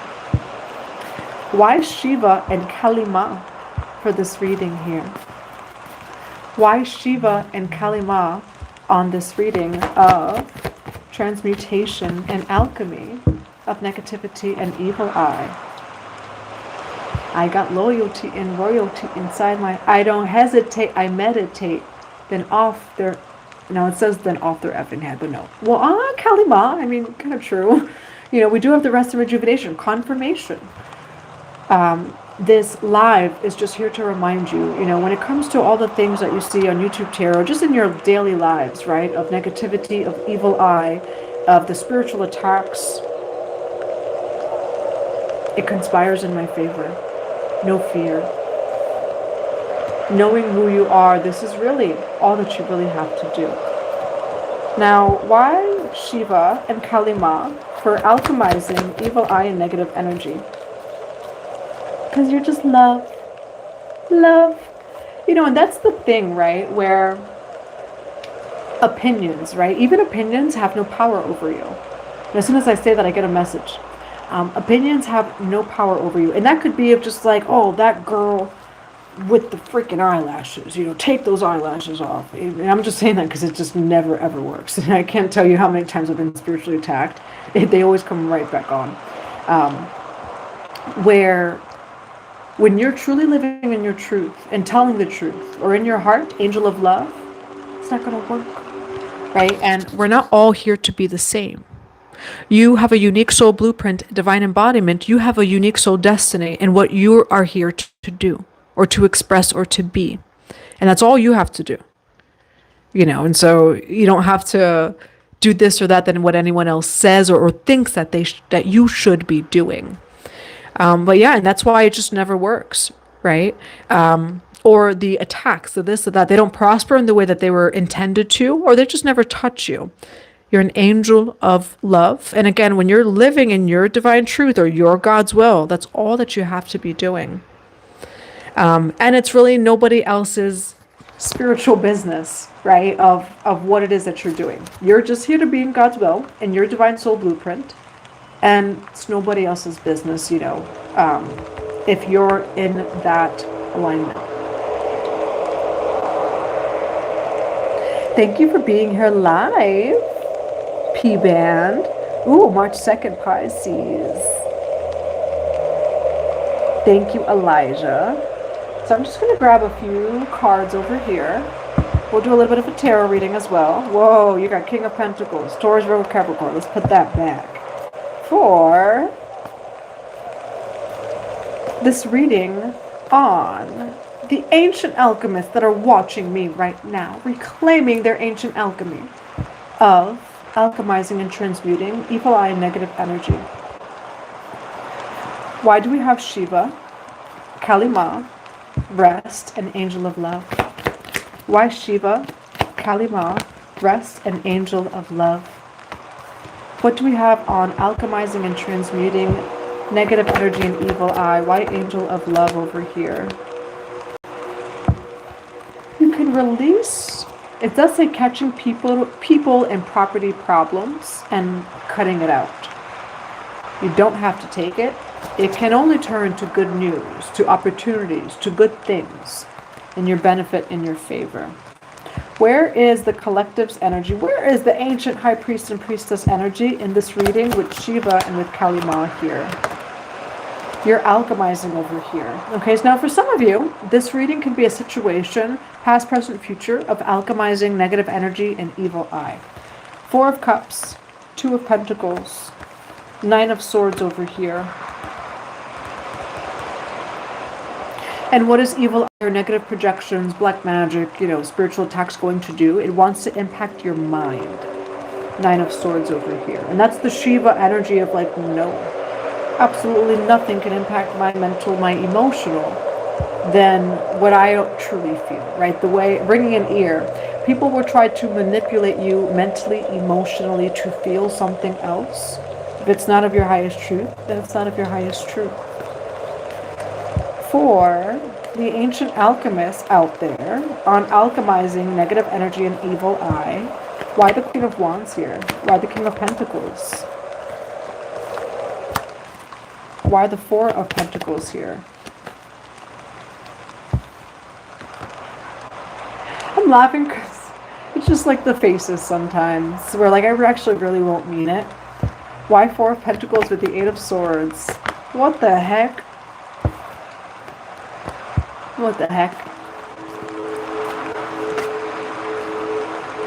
Why Shiva and Kali Ma for this reading here? Why Shiva and Kali Ma on this reading of transmutation and alchemy of negativity and evil eye? I got loyalty and royalty inside my... I don't hesitate, I meditate. Then off their... No, it says then off their effing head, but no. Well, Kali Ma, I mean, kind of true. You know, we do have the rest of rejuvenation, confirmation. This live is just here to remind you, you know, when it comes to all the things that you see on YouTube Tarot, just in your daily lives, right, of negativity, of evil eye, of the spiritual attacks, it conspires in my favor. No fear. Knowing who you are, this is really all that you really have to do. Now, why Shiva and Kali Ma for alchemizing evil eye and negative energy? Because you're just love. Love. You know, and that's the thing, right? Where opinions, right? Even opinions have no power over you. And as soon as I say that, I get a message. Opinions have no power over you. And that could be of just like, oh, that girl with the freaking eyelashes, you know, take those eyelashes off. And I'm just saying that because it just never, ever works. And I can't tell you how many times I've been spiritually attacked. They always come right back on. Where... when you're truly living in your truth and telling the truth, or in your heart, angel of love, it's not going to work, right? And we're not all here to be the same. You have a unique soul blueprint, divine embodiment. You have a unique soul destiny in what you are here to do, or to express, or to be. And that's all you have to do. You know, and so you don't have to do this or that than what anyone else says or thinks that that you should be doing. But yeah, and that's why it just never works, right? Or the attacks, the this, or that, they don't prosper in the way that they were intended to, or they just never touch you. You're an angel of love. And again, when you're living in your divine truth or your God's will, that's all that you have to be doing. And it's really nobody else's spiritual business, right? Of what it is that you're doing. You're just here to be in God's will and your divine soul blueprint. And it's nobody else's business, you know, if you're in that alignment. Thank you for being here live, P-Band. Ooh, March 2nd, Pisces. Thank you, Elijah. So I'm just going to grab a few cards over here. We'll do a little bit of a tarot reading as well. Whoa, you got King of Pentacles, Taurus, Virgo, Capricorn. Let's put that back. For this reading on the ancient alchemists that are watching me right now, reclaiming their ancient alchemy of alchemizing and transmuting evil eye and negative energy. Why do we have Shiva, Kali Ma, rest, and angel of love? Why Shiva, Kali Ma, rest, and angel of love? What do we have on alchemizing and transmuting negative energy and evil eye? Why angel of love over here? You can release It does say catching people and property problems and cutting it out. You don't have to take it. It can only turn to good news, to opportunities, to good things in your benefit, in your favor. Where is the collective's energy? Where is the ancient high priest and priestess energy in this reading with Shiva and with Kali Ma here? You're alchemizing over here. Okay, so now for some of you, this reading can be a situation, past, present, future, of alchemizing negative energy and evil eye. 4 of Cups, 2 of Pentacles, 9 of Swords over here. And what is evil eye or negative projections, black magic, spiritual attacks going to do? It wants to impact your mind. 9 of Swords over here. And that's the Shiva energy of like, no. Absolutely nothing can impact my mental, my emotional, than what I truly feel, right? The way, bringing an ear. People will try to manipulate you mentally, emotionally to feel something else. If it's not of your highest truth, then it's not of your highest truth. For the ancient alchemists out there on alchemizing negative energy and evil eye, why the Queen of Wands here? Why the King of Pentacles? Why the 4 of Pentacles here? I'm laughing because it's just like the faces sometimes where like I actually really won't mean it. Why 4 of Pentacles with the 8 of Swords? What the heck? What the heck?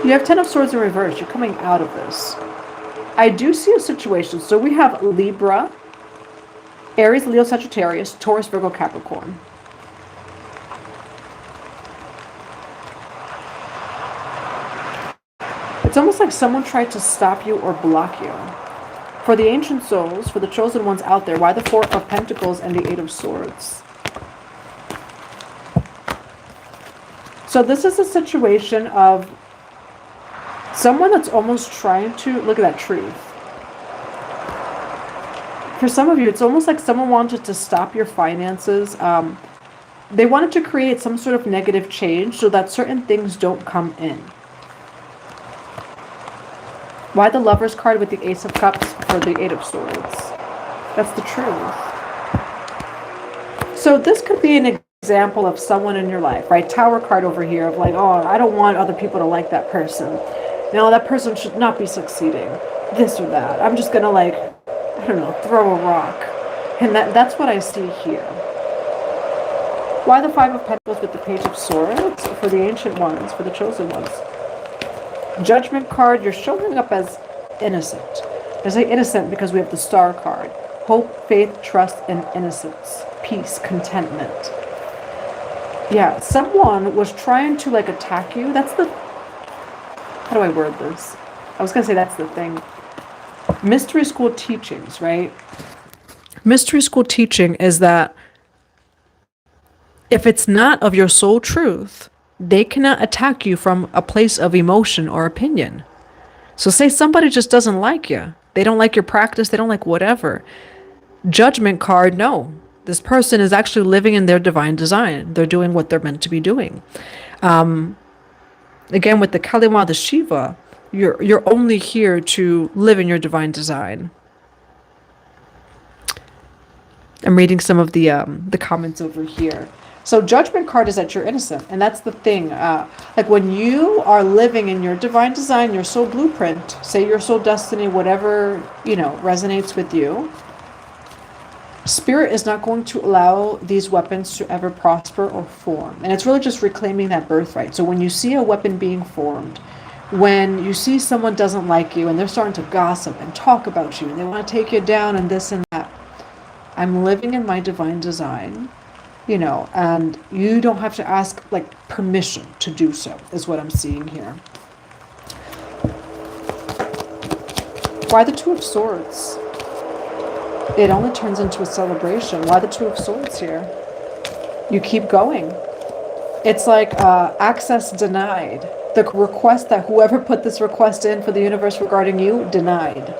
You have 10 of Swords in reverse. You're coming out of this. I do see a situation. So we have Libra, Aries, Leo, Sagittarius, Taurus, Virgo, Capricorn. It's almost like someone tried to stop you or block you. For the ancient souls, for the chosen ones out there, why the 4 of Pentacles and the 8 of Swords? So this is a situation of someone that's almost trying to, look at that truth. For some of you, it's almost like someone wanted to stop your finances. They wanted to create some sort of negative change so that certain things don't come in. Why the Lover's card with the Ace of Cups for the 8 of Swords? That's the truth. So this could be an example of someone in your life, right? Tower card over here of like, oh, I don't want other people to like that person. No, that person should not be succeeding. This or that. I'm just going to like, I don't know, throw a rock. And that's what I see here. Why the 5 of Pentacles with the Page of Swords? For the ancient ones, for the chosen ones. Judgment card, you're showing up as innocent. I say innocent because we have the Star card. Hope, faith, trust, and innocence. Peace, contentment. Yeah, someone was trying to like attack you. That's the, how do I word this? I was going to say that's the thing. Mystery school teachings, right? Mystery school teaching is that if it's not of your soul truth, they cannot attack you from a place of emotion or opinion. So say somebody just doesn't like you. They don't like your practice. They don't like whatever. Judgment card, no. This person is actually living in their divine design. They're doing what they're meant to be doing. Again, with the Kali Ma, the Shiva, you're only here to live in your divine design. I'm reading some of the comments over here. So judgment card is that you're innocent. And that's the thing. Like when you are living in your divine design, your soul blueprint, say your soul destiny, whatever, resonates with you, Spirit is not going to allow these weapons to ever prosper or form. And it's really just reclaiming that birthright. So when you see a weapon being formed, when you see someone doesn't like you and they're starting to gossip and talk about you and they want to take you down and this and that, I'm living in my divine design, and you don't have to ask like permission to do so, is what I'm seeing here. Why the 2 of Swords? It only turns into a celebration. Why the 2 of Swords here? You keep going. It's like access denied. The request that whoever put this request in for the universe regarding you, denied.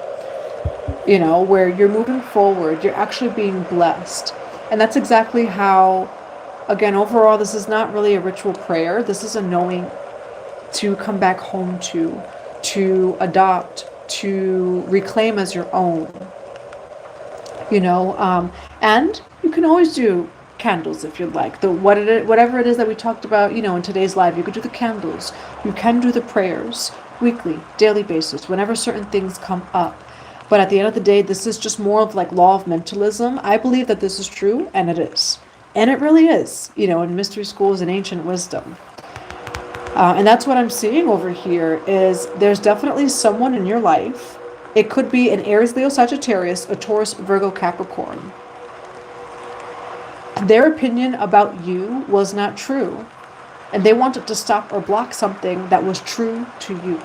Where you're moving forward, you're actually being blessed. And that's exactly how, again, overall, this is not really a ritual prayer. This is a knowing to come back home to adopt, to reclaim as your own. And you can always do candles if you'd like. Whatever it is that we talked about, in today's live, you could do the candles. You can do the prayers weekly, daily basis, whenever certain things come up. But at the end of the day, this is just more of like law of mentalism. I believe that this is true, and it is. And it really is, in mystery schools and ancient wisdom. And that's what I'm seeing over here is there's definitely someone in your life. It could be an Aries, Leo, Sagittarius, a Taurus, Virgo, Capricorn. Their opinion about you was not true. And they wanted to stop or block something that was true to you.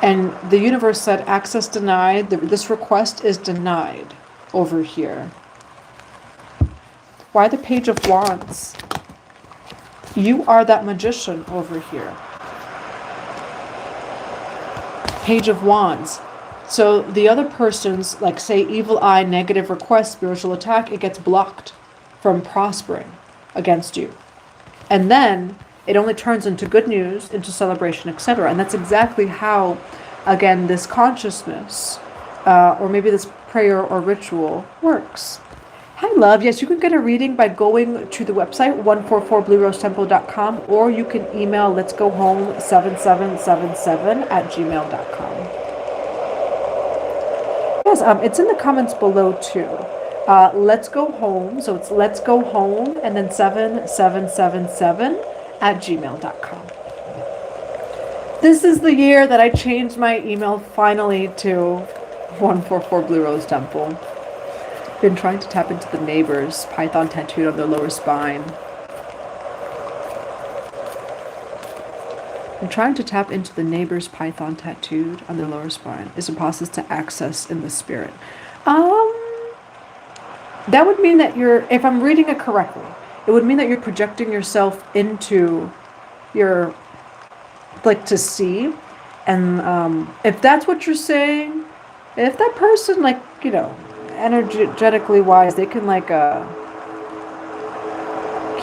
And the universe said, access denied. This request is denied over here. Why the Page of Wands? You are that magician over here. Page of Wands. So the other person's, like say, evil eye, negative request, spiritual attack, it gets blocked from prospering against you. And then it only turns into good news, into celebration, etc. And that's exactly how, again, this consciousness, or maybe this prayer or ritual works. Hi, love. Yes, you can get a reading by going to the website, 144bluerosetemple.com, or you can email letsgohome7777@gmail.com. Yes, it's in the comments below, too. Let's go home. So it's let's go home and then 7777@gmail.com. This is the year that I changed my email finally to 144 Blue Rose Temple. Been trying to tap into the neighbor's python tattooed on their lower spine. I'm trying to tap into the neighbor's python tattooed on their lower spine. Is it possible to access in the spirit? That would mean that if I'm reading it correctly, it would mean that you're projecting yourself into your, like, to see. And if that's what you're saying, if that person, like, energetically wise, they can, like,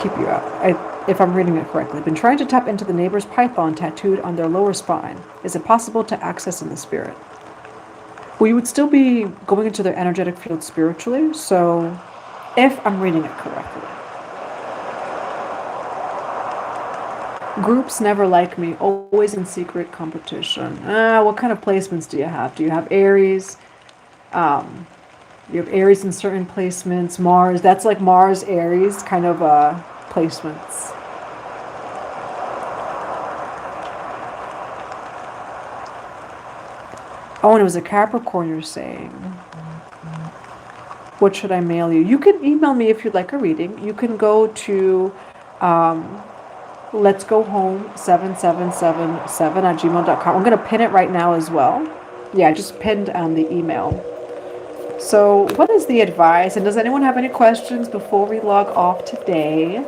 keep you out. If I'm reading it correctly. Been trying to tap into the neighbor's python tattooed on their lower spine. Is it possible to access in the spirit? Well, you would still be going into their energetic field spiritually, so if I'm reading it correctly. Groups never like me, always in secret competition. What kind of placements do you have? Do you have Aries? You have Aries in certain placements. Mars, that's like Mars, Aries kind of placements. Oh, and it was a Capricorn, you're saying. What should I mail you? You can email me if you'd like a reading. You can go to let's go home 7777@gmail.com. I'm going to pin it right now as well. Yeah, I just pinned the email. So what is the advice? And does anyone have any questions before we log off today?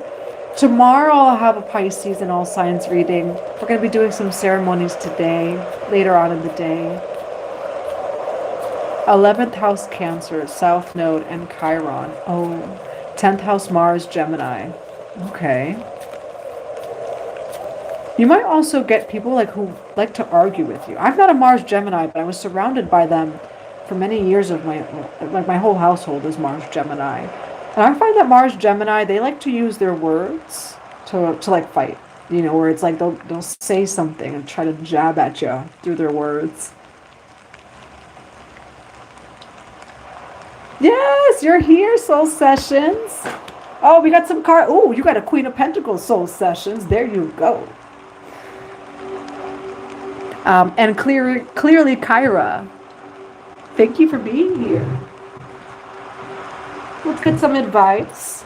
Tomorrow I'll have a Pisces and all signs reading. We're going to be doing some ceremonies today, later on in the day. 11th house Cancer, South Node, and Chiron. Oh, 10th house Mars, Gemini. Okay. You might also get people like who like to argue with you. I'm not a Mars Gemini, but I was surrounded by them for many years of my whole household is Mars Gemini. And I find that Mars Gemini, they like to use their words to like fight. Where it's like they'll say something and try to jab at you through their words. Yes, you're here, Soul Sessions. Oh, we got some card. Oh, you got a Queen of Pentacles, Soul Sessions. There you go. And clearly, Kyra. Thank you for being here. Let's get some advice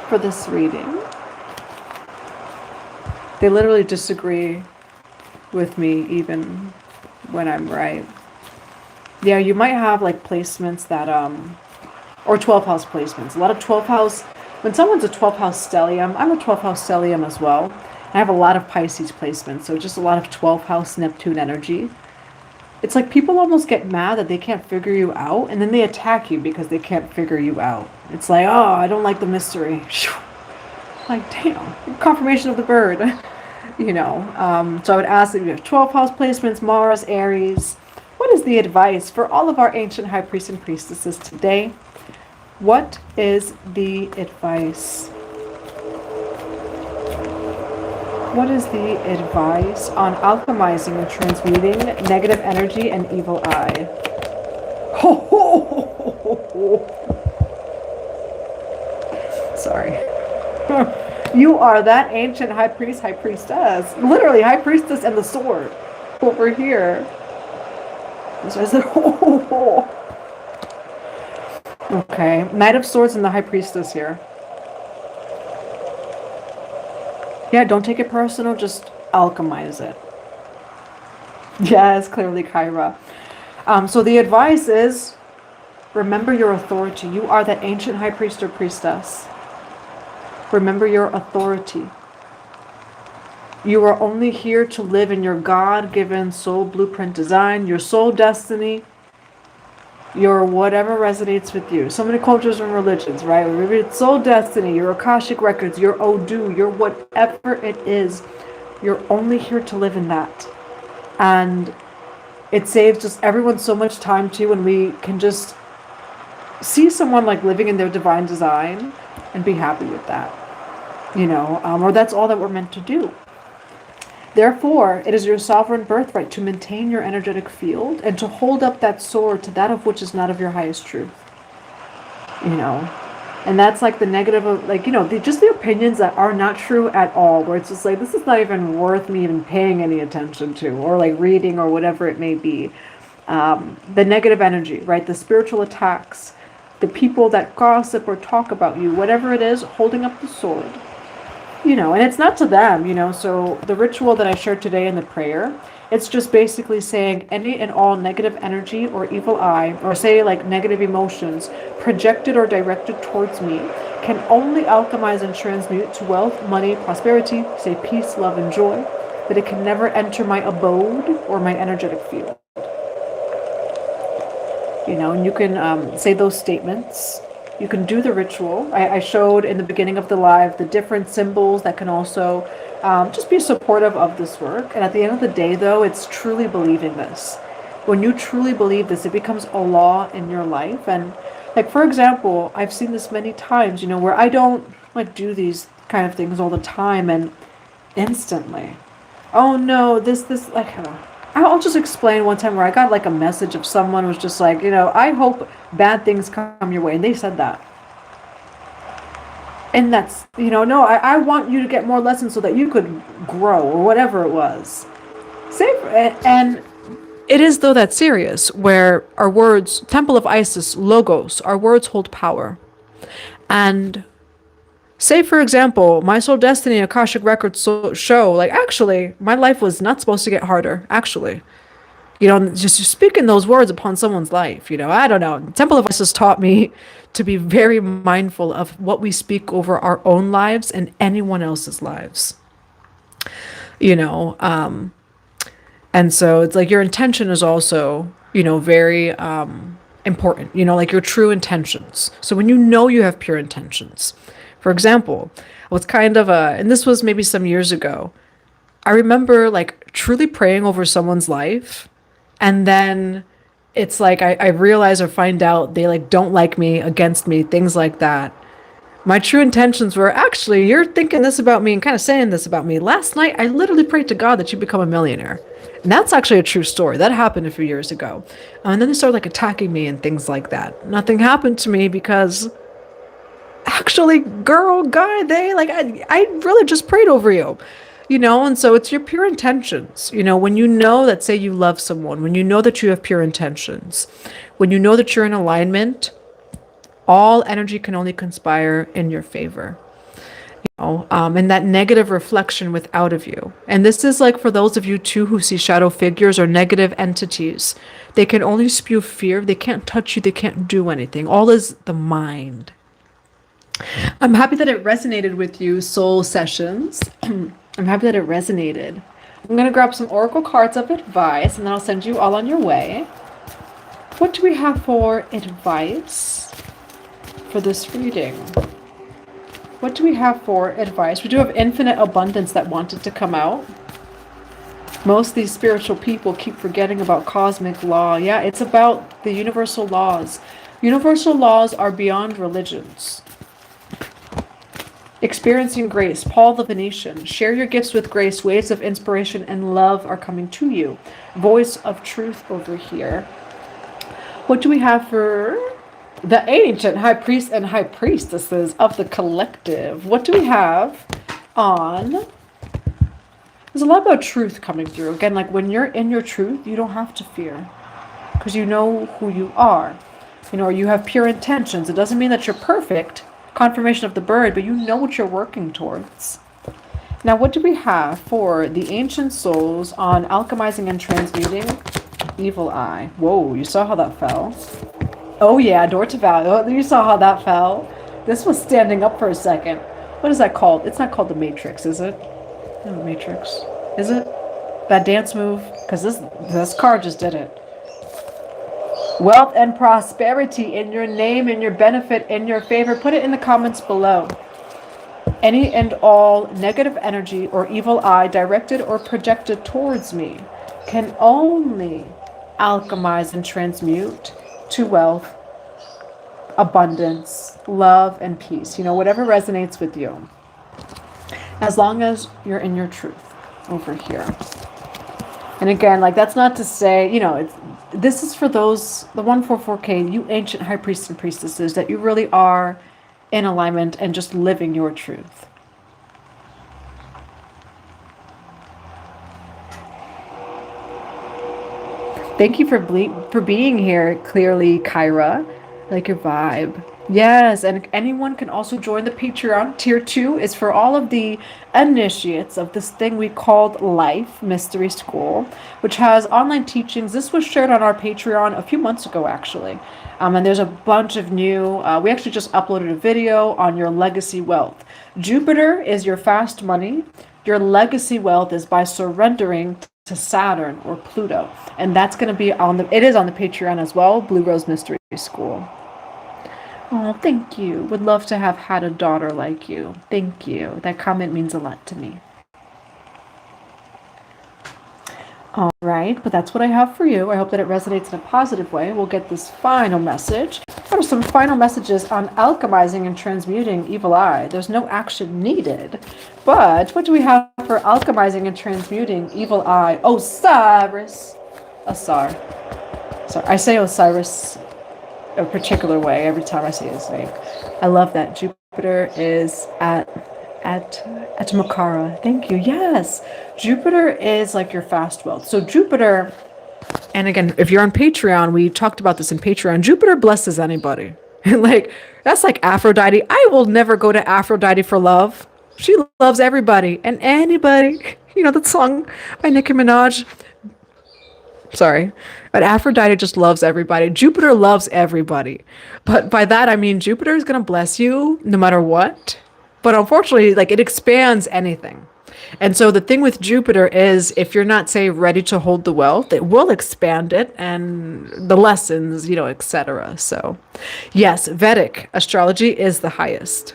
for this reading. They literally disagree with me even when I'm right. Yeah, you might have like placements that, or 12th house placements. A lot of 12th house, when someone's a 12th house stellium, I'm a 12th house stellium as well. I have a lot of Pisces placements, so just a lot of 12th house Neptune energy. It's like people almost get mad that they can't figure you out, and then they attack you because they can't figure you out. It's like, oh, I don't like the mystery. Like, damn, confirmation of the bird. You know, so I would ask that you have 12 house placements, Mars, Aries. What is the advice for all of our ancient high priests and priestesses today? What is the advice? What is the advice on alchemizing and transmuting negative energy and evil eye? Sorry. You are that ancient high priest, high priestess. Literally, high priestess and the sword over here. So I said, okay, Knight of Swords and the high priestess here. Yeah, don't take it personal, just alchemize it. Yes, clearly, Kyra. So the advice is, remember your authority. You are that ancient high priest or priestess. Remember your authority. You are only here to live in your God-given soul blueprint design, your soul destiny, your whatever resonates with you. So many cultures and religions, right? It's soul destiny, your Akashic records, your Odu, your whatever it is. You're only here to live in that. And it saves just everyone so much time too when we can just see someone like living in their divine design and be happy with that. You know, or that's all that we're meant to do. Therefore, it is your sovereign birthright to maintain your energetic field and to hold up that sword to that of which is not of your highest truth. You know, and that's like the negative of, like, you know, just the opinions that are not true at all, where it's just like, this is not even worth me even paying any attention to, or like reading or whatever it may be. The negative energy, right? The spiritual attacks, the people that gossip or talk about you, whatever it is, holding up the sword. You know, and it's not to them, you know, so the ritual that I shared today in the prayer, it's just basically saying any and all negative energy or evil eye, or say like negative emotions, projected or directed towards me, can only alchemize and transmute to wealth, money, prosperity, say peace, love, and joy, that it can never enter my abode or my energetic field. You know, and you can say those statements. You can do the ritual. I showed in the beginning of the live the different symbols that can also just be supportive of this work. And at the end of the day, though, it's truly believing this. When you truly believe this, it becomes a law in your life. And like, for example, I've seen this many times, you know, where I don't like do these kind of things all the time, and instantly, oh no, this like, I'll just explain one time where I got like a message of someone was just like, you know, I hope bad things come your way. And they said that. And that's, you know, no, I want you to get more lessons so that you could grow, or whatever it was. And it is, though, that serious, where our words, Temple of Isis, logos, our words hold power. And say, for example, my soul destiny, Akashic records show, like, actually, my life was not supposed to get harder, actually. You know, just speaking those words upon someone's life, you know, I don't know. Temple of Isis taught me to be very mindful of what we speak over our own lives and anyone else's lives. You know, and so it's like your intention is also, you know, very important, you know, like your true intentions. So when you know you have pure intentions, for example, what's kind of and this was maybe some years ago, I remember like truly praying over someone's life, and then it's like I realize or find out they like don't like me, against me, things like that. My true intentions were, actually, you're thinking this about me and kind of saying this about me. Last night, I literally prayed to God that you become a millionaire. And that's actually a true story. That happened a few years ago. And then they started like attacking me and things like that. Nothing happened to me because actually, girl, guy, they like, I really just prayed over you. You know, and so it's your pure intentions. You know, when you know that, say you love someone, when you know that you have pure intentions, when you know that you're in alignment, all energy can only conspire in your favor. You know, and that negative reflection without of you. And this is like for those of you too who see shadow figures or negative entities. They can only spew fear. They can't touch you. They can't do anything. All is the mind. I'm happy that it resonated with you, Soul Sessions. I'm happy that it resonated. I'm going to grab some oracle cards of advice, and then I'll send you all on your way. What do we have for advice for this reading? What do we have for advice? We do have infinite abundance that wanted to come out. Most of these spiritual people keep forgetting about cosmic law. Yeah, it's about the universal laws. Universal laws are beyond religions. Experiencing grace. Paul the Venetian. Share your gifts with grace. Waves of inspiration and love are coming to you. Voice of truth over here. What do we have for the ancient high priest and high priestesses of the collective? What do we have on... There's a lot about truth coming through. Again, like when you're in your truth, you don't have to fear. Because you know who you are. You know, or you have pure intentions. It doesn't mean that you're perfect. Confirmation of the bird, but you know what you're working towards. Now, what do we have for the ancient souls on alchemizing and transmuting? Evil eye. Whoa, you saw how that fell? Oh yeah, door to value. Oh, you saw how that fell? This was standing up for a second. What is that called? It's not called the Matrix, is it? No, Matrix. Is it? That dance move? Because this card just did it. Wealth and prosperity in your name, in your benefit, in your favor. Put it in the comments below. Any and all negative energy or evil eye directed or projected towards me can only alchemize and transmute to wealth, abundance, love, and peace. You know, whatever resonates with you. As long as you're in your truth over here. And again, like that's not to say, you know, this is for those, the 144K, you ancient high priests and priestesses, that you really are in alignment and just living your truth. Thank you for being here, clearly, Kyra. I like your vibe. Yes, and anyone can also join the Patreon. Tier 2 is for all of the initiates of this thing we called Life Mystery School, which has online teachings. This was shared on our Patreon a few months ago, actually. And there's a bunch of new, we actually just uploaded a video on your legacy wealth. Jupiter is your fast money. Your legacy wealth is by surrendering to Saturn or Pluto. And that's going to be it is on the Patreon as well, Blue Rose Mystery School. Oh, thank you. Would love to have had a daughter like you. Thank you. That comment means a lot to me. All right, but that's what I have for you. I hope that it resonates in a positive way. We'll get this final message. What are some final messages on alchemizing and transmuting evil eye? There's no action needed. But what do we have for alchemizing and transmuting evil eye? Osiris. Sorry, I say Osiris a particular way every time I say his name. I love that. Jupiter is at Makara. Thank you. Yes. Jupiter is like your fast wealth. So Jupiter, and again, if you're on Patreon, we talked about this in Patreon. Jupiter blesses anybody. Like, that's like Aphrodite. I will never go to Aphrodite for love. She loves everybody and anybody. You know that song by Nicki Minaj? Sorry, but Aphrodite just loves everybody. Jupiter loves everybody. But by that, I mean Jupiter is going to bless you no matter what. But unfortunately, like, it expands anything. And so the thing with Jupiter is, if you're not, say, ready to hold the wealth, it will expand it and the lessons, you know, etc. So yes, Vedic astrology is the highest.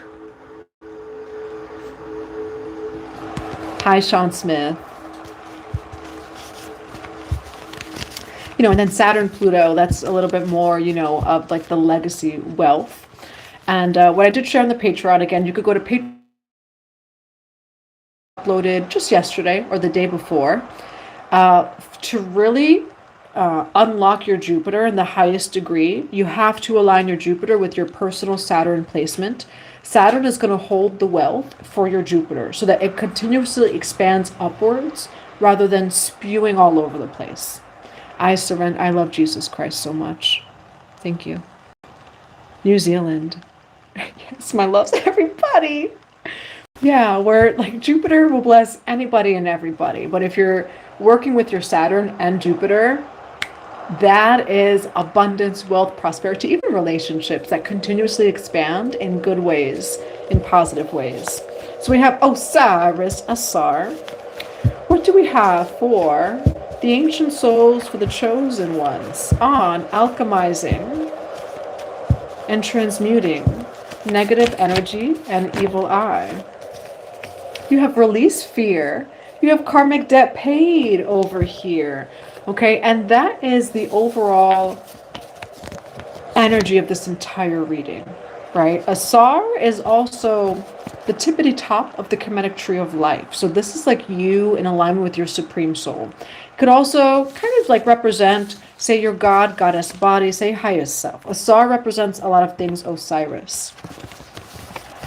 Hi, Sean Smith. You know, and then Saturn, Pluto, that's a little bit more, you know, of like the legacy wealth. And what I did share on the Patreon, again, you could go to Patreon, uploaded just yesterday or the day before, to really unlock your Jupiter in the highest degree. You have to align your Jupiter with your personal Saturn placement. Saturn is going to hold the wealth for your Jupiter so that it continuously expands upwards rather than spewing all over the place. I surrender. I love Jesus Christ so much. Thank you. New Zealand. Yes, my loves everybody. Yeah, where like Jupiter will bless anybody and everybody. But if you're working with your Saturn and Jupiter, that is abundance, wealth, prosperity, even relationships that continuously expand in good ways, in positive ways. So we have Osiris, Asar. What do we have for the ancient souls, for the chosen ones, on alchemizing and transmuting negative energy, and evil eye. You have release fear. You have karmic debt paid over here. Okay, and that is the overall energy of this entire reading, right? A SAR is also the tippity top of the Kemetic tree of life. So this is like you in alignment with your supreme soul. It could also kind of like represent, say, your God, goddess body, say highest self. A SAR represents a lot of things, Osiris.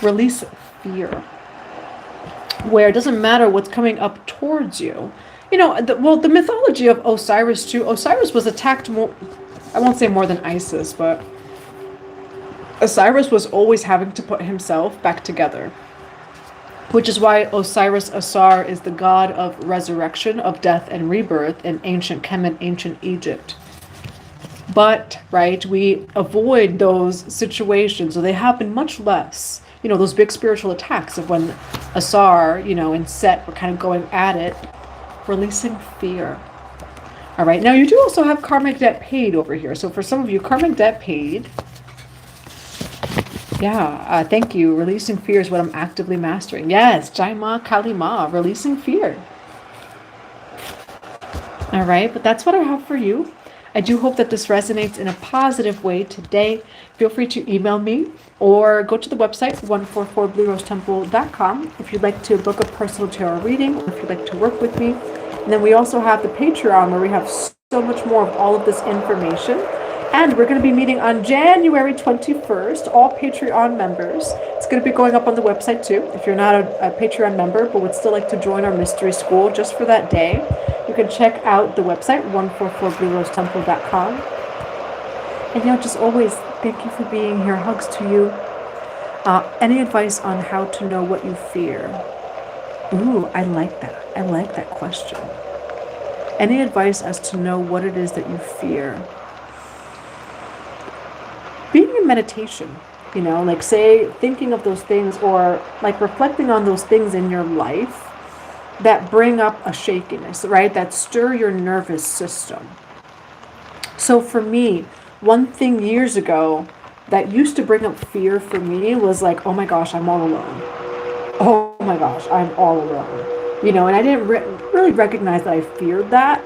Release fear, where it doesn't matter what's coming up towards you. You know, the mythology of Osiris too. Osiris was attacked more, I won't say more than Isis, but Osiris was always having to put himself back together. Which is why Osiris Asar is the god of resurrection, of death and rebirth in ancient Kemet, ancient Egypt. But, right, we avoid those situations, so they happen much less. You know, those big spiritual attacks of when Asar, you know, and Set were kind of going at it, releasing fear. All right, now you do also have karmic debt paid over here. So for some of you, karmic debt paid. Yeah, thank you. Releasing fear is what I'm actively mastering. Yes, Jaima Kalima, releasing fear. All right, but that's what I have for you. I do hope that this resonates in a positive way today. Feel free to email me or go to the website 144bluerosetemple.com if you'd like to book a personal tarot reading or if you'd like to work with me. And then we also have the Patreon where we have so much more of all of this information. And we're going to be meeting on January 21st, all Patreon members. It's going to be going up on the website too. If you're not a Patreon member but would still like to join our mystery school just for that day, you can check out the website, 144bluerosetemple.com. And you know, just always, thank you for being here. Hugs to you. Any advice on how to know what you fear? Ooh, I like that. I like that question. Any advice as to know what it is that you fear? Being in meditation, you know, like say thinking of those things or like reflecting on those things in your life that bring up a shakiness, right? That stir your nervous system. So for me, one thing years ago that used to bring up fear for me was like, oh my gosh, I'm all alone. Oh my gosh, I'm all alone. You know, and I didn't really recognize that I feared that.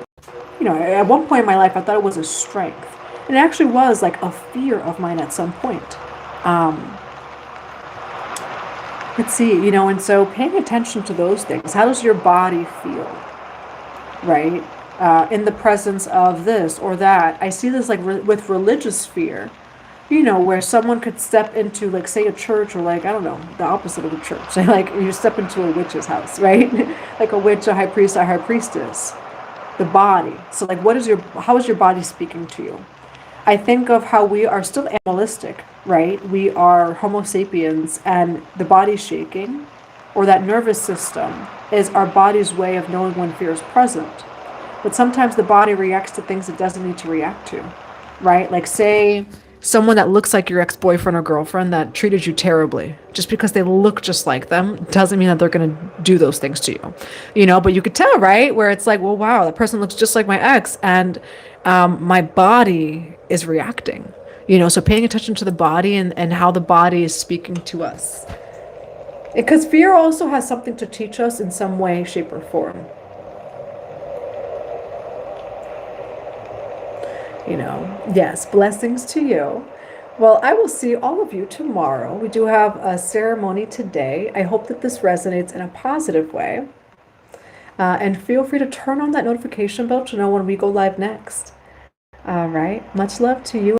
You know, at one point in my life, I thought it was a strength. It actually was like a fear of mine at some point. Let's see, you know, and so paying attention to those things. How does your body feel, right? In the presence of this or that. I see this like with religious fear, you know, where someone could step into like, say, a church or like, I don't know, the opposite of a church. So, like you step into a witch's house, right? Like a witch, a high priest, a high priestess. The body. So like, how is your body speaking to you? I think of how we are still animalistic, right? We are Homo sapiens, and the body's shaking, or that nervous system is our body's way of knowing when fear is present. But sometimes the body reacts to things it doesn't need to react to, right? Like say someone that looks like your ex-boyfriend or girlfriend that treated you terribly, just because they look just like them doesn't mean that they're going to do those things to you, you know? But you could tell, right? Where it's like, well, wow, that person looks just like my ex, and my body is reacting, you know? So paying attention to the body and how the body is speaking to us, because fear also has something to teach us in some way, shape, or form. You know, yes, blessings to you. Well, I will see all of you tomorrow. We do have a ceremony today. I hope that this resonates in a positive way. And feel free to turn on that notification bell to know when we go live next. All right. Much love to you.